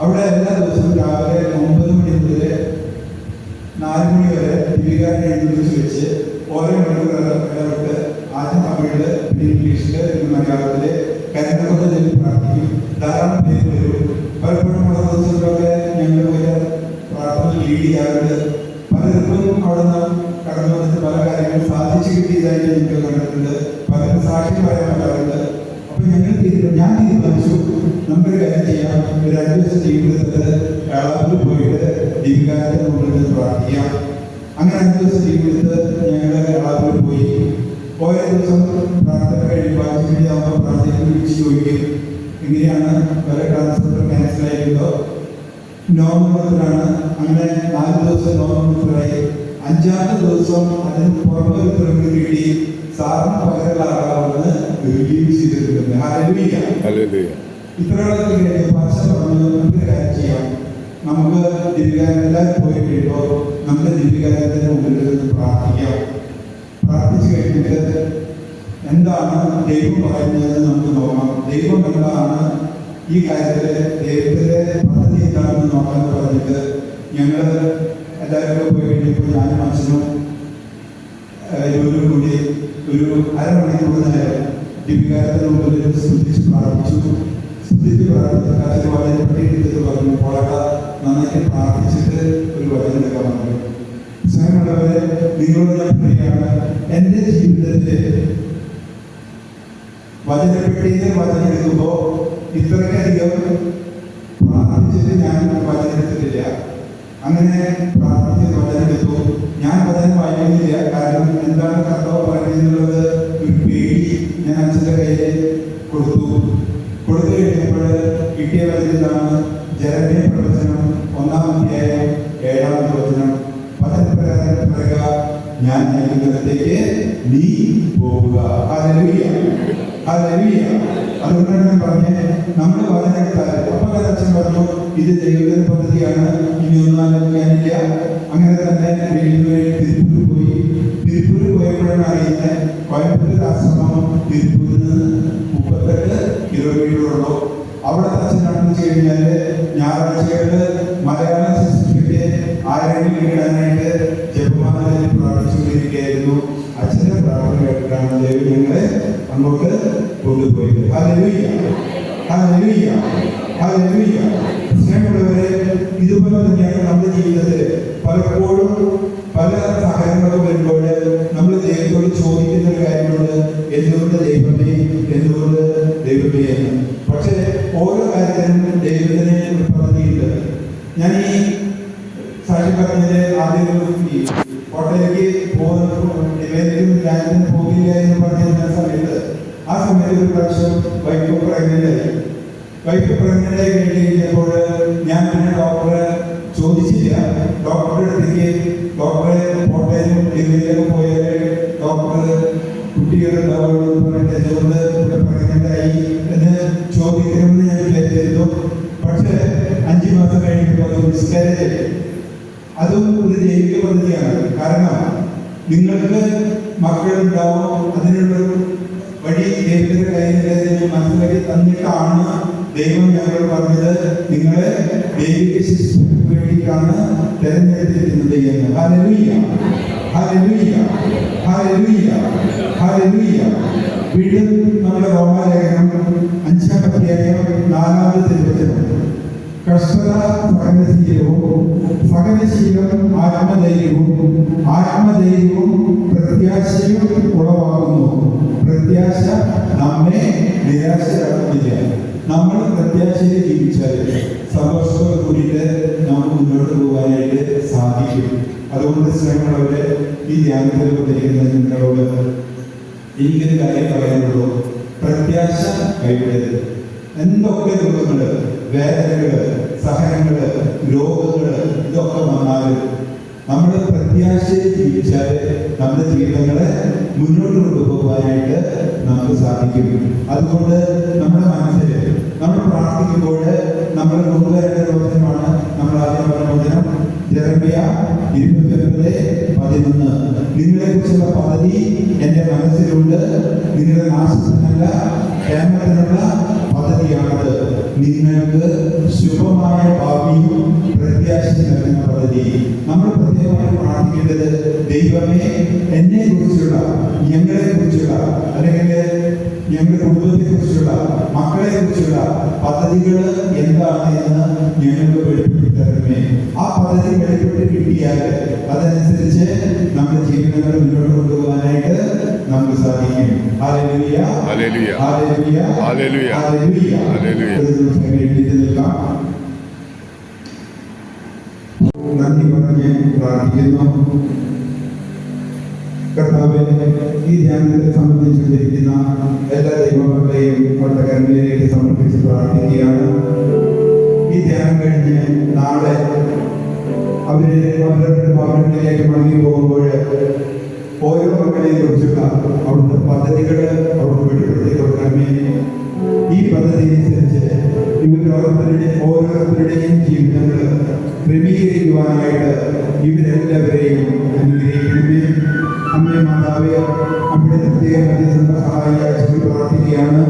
അവിടെ എല്ലാ ദിവസവും രാവിലെ 9 മണി മുതൽ 4 മണി വരെ ദിവികാരനെ എഴുതി വെച്ച് ഓരോ മണിക്കൂർ ഇടവിട്ട് ആദ്യം തമിഴില്, പിന്നെ ഇംഗ്ലീഷില്, പിന്നെ മലയാളത്തില് കരിമൊക്കെ ചൊല്ലി പ്രാർത്ഥിക്കും. ധാരാളം പേര് വരും. പലപ്പോഴും ഉള്ള ദിവസങ്ങളിലൊക്കെ ഞങ്ങൾ വലിയ പ്രാർത്ഥന ലീഡ് ചെയ്യാറുണ്ട്. പലർക്കും അവിടെ നിന്ന് കടന്നു വന്നിട്ട് പല കാര്യങ്ങളും സാധിച്ചു കിട്ടിയതായിട്ട് ഞങ്ങൾക്ക് കണ്ടിട്ടുണ്ട്. പലരും സാക്ഷി പറയാൻ പറ്റാറുണ്ട്. അപ്പൊ ഞാൻ തീരുമാനിച്ചു നമുക്കൊരു കാര്യം ചെയ്യാം. ഒരു 5 ദിവസം ജീവിതത്തിൽ കേരളത്തിൽ പോയിട്ട് ദീപികാരത്തെ മുകളിൽ പ്രാർത്ഥിക്കാം. അങ്ങനെ 5 ദിവസം ജീവിതത്തിൽ ഞങ്ങൾ കേരളത്തിൽ പോയ ദിവസം പ്രാർത്ഥന കഴിയുമ്പോൾ 5 മണി ആകുമ്പോൾ പ്രാർത്ഥനയ്ക്ക് വിളിച്ച് ചോദിക്കും എങ്ങനെയാണ് പല ട്രാൻസ്പോർട്ട് ക്യാൻസൽ ആയിരുന്നോ. നോമിനത്തിലാണ്. അങ്ങനെ 4 ദിവസം നോമിനത്തിലായി. 5ാമത്തെ ദിവസം അതിന് പുറമെ ഒരു തെളിവ് കിട്ടി. സാറിന് പകരമുള്ള ആളാണെന്ന് റിലീവ് ചെയ്തിട്ടുണ്ട്. ഹല്ലേലൂയ. ഇത്രയോളത്തിൽ കഴിഞ്ഞപ്പോൾ അച്ഛൻ പറഞ്ഞു നമുക്കൊരു കാര്യം ചെയ്യാം. നമുക്ക് ദിവികാരനെല്ലാം പോയി കഴിയുമ്പോൾ നമ്മുടെ ദിവികാരത്തിന്റെ മുമ്പിൽ നിന്ന് പ്രാർത്ഥിക്കാം. പ്രാർത്ഥിച്ചു കഴിഞ്ഞിട്ട് എന്താണ് ദൈവം പറയുന്നത് നമുക്ക് നോക്കാം. ദൈവം എന്താണ് ഈ കാര്യത്തില്, ദൈവത്തിന്റെ പദ്ധതി എന്താണെന്ന് നോക്കാന്ന് പറഞ്ഞിട്ട് ഞങ്ങൾ എല്ലാവരും പോയി കഴിഞ്ഞപ്പോൾ ഞാനും അച്ഛനും കൂടി ഒരു അരമണിക്കൂർ നേരം ദിവികാരത്തിന് മുമ്പിൽ സ്തുതിച്ച് പ്രാർത്ഥിച്ചു. അച്ഛന് വളരെ പെട്ടിട്ട് പറഞ്ഞു പോളക്ക നന്നായിട്ട് പ്രാർത്ഥിച്ചിട്ട് ഒരു വചനം എടുക്കാൻ പറഞ്ഞു. സ്നേഹമുള്ളവരെ, നിങ്ങളോട് ഞാൻ പറയുകയാണ്, എൻ്റെ ജീവിതത്തിൽ വചനപ്പെട്ടിയിൽ വചനം എടുക്കുമ്പോൾ ഇത്രയ്ക്കധികം പ്രാർത്ഥിച്ചിട്ട് ഞാൻ വചനം എടുത്തിട്ടില്ല. അങ്ങനെ പ്രാർത്ഥിച്ച് വചനം എടുത്തു. ഞാൻ വചനം വായിക്കുന്നില്ല. കാരണം എന്താണ് കർത്താവ് പറയുന്നത് ഒരു പേടി ഞാൻ അച്ഛൻ്റെ കയ്യിൽ കൊടുത്തു കഴിഞ്ഞപ്പോൾ കിട്ടിയ വചനത്തിലാണ് ജെറമ്യ പ്രവചനം 1-ാം അധ്യായം 7-ാമത്തെ വചനം. വചനപ്രകാരം പറയുക, ഞാൻ നയിക്കുന്നിടത്തേക്ക് നീ പോവുക. ഹല്ലേലൂയ. ഹല്ലേലൂയ. അതുകൊണ്ടാണ് ഞാൻ പറഞ്ഞത് നമ്മൾ വചനത്താൽ അപ്പോൾ അച്ഛൻ പറഞ്ഞു ഇത് ദൈവത്തിന്റെ പദ്ധതിയാണ്, ഇനിയൊന്നും ആലോചിക്കാനില്ല. അങ്ങനെ തന്നെ തിരുപ്പൂർ പോയപ്പോഴാണ് അറിയുന്നത് കോയമ്പത്തൂർ ആശ്രമം തിരുപ്പൂരിന് 38 കിലോമീറ്ററുള്ളൂ. അവിടെ അച്ഛനാണെന്ന് വെച്ച് കഴിഞ്ഞാല് ഞായറാഴ്ചകളിൽ മലയാളം ശുശ്രൂഷയ്ക്ക് ആരെങ്കിലും ഇടാനായിട്ട് ജപമാലയിൽ പ്രാർത്ഥിച്ചുകൊണ്ടിരിക്കുകയായിരുന്നു. അച്ഛന്റെ പ്രാർത്ഥന കേട്ടിട്ടാണ് ദൈവം ഞങ്ങളെ അങ്ങോട്ട് കൊണ്ടുപോയത്. ഹല്ലേലൂയ. ഹല്ലേലൂയ. ഹല്ലേലൂയ. സ്നേഹമുള്ളവരെ, ഇതുപോലെ തന്നെയാണ് നമ്മുടെ ജീവിതത്തിൽ പലപ്പോഴും പല സാഹചര്യങ്ങളും വരുമ്പോൾ നമ്മൾ ദൈവത്തോട് ചോദിക്കുന്ന ഒരു കാര്യമുണ്ട്, എന്തുകൊണ്ട് ദൈവമേ, എന്തുകൊണ്ട് ദൈവമേ എന്ന്. പക്ഷെ ഓരോ കാര്യത്തിനും ദൈവത്തിന് ഒരു പദ്ധതിയുണ്ട്. ഞാൻ ഈ സാക്ഷി പറഞ്ഞതിന് ആദ്യം ഈ കോട്ടയിലേക്ക് രാജ്യത്തിന് പോകില്ല എന്ന് പറഞ്ഞിരുന്ന സമയത്ത് ആ സമയത്ത് ഒരു പ്രാവശ്യം വൈഫ് പ്രഗ്നന്റ് ആയി കഴിഞ്ഞപ്പോൾ ഞാൻ പിന്നെ ഡോക്ടറെ ചോദിച്ചില്ല. ഡോക്ടറുടെ അടുത്തേക്ക് ഡോക്ടറെ കോട്ടയിലും ഡൽഹിയിലൊക്കെ പോയാൽ ഡോക്ടർ കുട്ടികളുണ്ടാവുള്ളൂ പറഞ്ഞിട്ട് എന്തുകൊണ്ട് ഇവിടെ പ്രഗ്നന്റ് ആയി എന്ന് ചോദിക്കണമെന്ന് ഞാൻ വിചാരിച്ചിരുന്നു. പക്ഷെ 5 മാസം കഴിഞ്ഞപ്പോൾ അത് മിസ്കാരേജ്. അതും ഒരു ദൈവിക പദ്ധതിയാണ്. കാരണം നിങ്ങൾക്ക് മക്കളുണ്ടാവും, അതിനുള്ളൊരു വഴി ദൈവത്തിന്റെ കയ്യിൽ മനസ്സിലാക്കി തന്നിട്ടാണ് ദൈവം ഞങ്ങൾ പറഞ്ഞത് നിങ്ങളെ ദൈവിക ശുശ്രൂഷയ്ക്ക് വേണ്ടിയിട്ടാണ് തെരഞ്ഞെടുത്തിരിക്കുന്നത് എന്ന്. Hallelujah, hallelujah, hallelujah, hallelujah. വീണ്ടും നമ്മുടെ റോമാലേഖനം 5-ാം അധ്യായം 4-ാമത്തെ തിരുവചനം. കഷ്ടത സഹനശീലവും, സഹനശീലം ആത്മധൈര്യവും, ആത്മധൈര്യവും പ്രത്യാശയും ഉളവാക്കുന്നു. പ്രത്യാശ നമ്മെ നിരാശരാക്കുന്നില്ല. നമ്മൾ പ്രത്യാശയിൽ ജീവിച്ചാൽ സന്തോഷത്തോട് കൂടിയിട്ട് നമുക്ക് മുന്നോട്ട് പോകാനായിട്ട് സാധിക്കും. അതുകൊണ്ട് സ്നേഹമുള്ളവരെ, ഈ ധ്യാനത്തിൽ വന്നിരിക്കുന്ന നിങ്ങളോട് എനിക്കൊരു കാര്യം പറയാനുള്ളൂ. പ്രത്യാശ കൈവിടരുത്. എന്തൊക്കെ ദുഃഖങ്ങള്, വേദനകള്, സഹനങ്ങള്, രോഗങ്ങള് ഇതൊക്കെ വന്നാലും നമ്മൾ പ്രത്യാശയിൽ ജീവിച്ചാൽ നമ്മുടെ ജീവിതങ്ങളെ മുന്നോട്ട് കൊണ്ടുപോകാനായിട്ട് നമുക്ക് സാധിക്കും. അതുകൊണ്ട് നമ്മുടെ മനസ്സിൽ നമ്മൾ പ്രാർത്ഥിക്കുമ്പോൾ നമ്മൾ കൊണ്ടുവരേണ്ട പ്രവചനമാണ് നമ്മൾ ആദ്യം പറഞ്ഞ വചനം. ജെറമ്യ 29:11. നിങ്ങളെ കുറിച്ചുള്ള പദ്ധതി എന്റെ മനസ്സിലുണ്ട്, നിങ്ങളുടെ നാശത്തിനല്ല ക്ഷേമത്തിനുള്ള പദ്ധതിയാണത്. നിങ്ങൾക്ക് ശുഭമായ ഭാവിയും പ്രത്യാശയും നൽകുന്ന പദ്ധതി. നമ്മൾ പ്രത്യേകമായി പ്രാർത്ഥിക്കേണ്ടത്, ദൈവമേ എന്നെ കുറിച്ചുള്ള, ഞങ്ങളെ കുറിച്ചുള്ള, അല്ലെങ്കിൽ ഞങ്ങളുടെ കുടുംബത്തെ കുറിച്ചുള്ള, മക്കളെ കുറിച്ചുള്ള പദ്ധതികൾ എന്താണ് എന്ന് ഞങ്ങൾക്ക് വെളിപ്പെടുത്തി തരണമേ. ആ പദ്ധതി വെളിപ്പെട്ട് കിട്ടിയാൽ അതനുസരിച്ച് നമ്മുടെ ജീവിതങ്ങൾ മുന്നോട്ട് കൊണ്ടുപോകാനായിട്ട് നമുക്ക് സാധിക്കും. Hallelujah, hallelujah, hallelujah, hallelujah, hallelujah. എഴുന്നേറ്റ് നിൽക്കാം. നന്ദി പറഞ്ഞ് പ്രാർത്ഥിക്കുന്നു. കർത്താവേ, ഈ ധ്യാനത്തെ സംബന്ധിച്ചുകൊണ്ടിരിക്കുന്ന എല്ലാ ദൈവങ്ങളെയും അവരുടെ കരുണയിലേക്ക് സമർപ്പിച്ച് പ്രാർത്ഥിക്കുകയാണ്. ഈ ധ്യാനം കഴിഞ്ഞ് നാളെ അവരുടെ ഭവനങ്ങളിലേക്ക് മടങ്ങി പോകുമ്പോൾ ഓരോ മക്കളെയും കുറിച്ചുള്ള അവിടുത്തെ പദ്ധതികൾ അവർക്ക് വെളിപ്പെടുത്തി കൊടുക്കണമേ. ഈ പദ്ധതി അനുസരിച്ച് ഓരോരുത്തരുടെയും ജീവിതങ്ങൾ ക്രമീകരിക്കുവാനായിട്ട് ഇവരെല്ലാവരെയും അനുഗ്രഹിക്കണമേ. അമ്മേ മാതാവേ, അമ്മയുടെ പ്രത്യേക സഹായിയായി പ്രാർത്ഥിക്കുകയാണ്.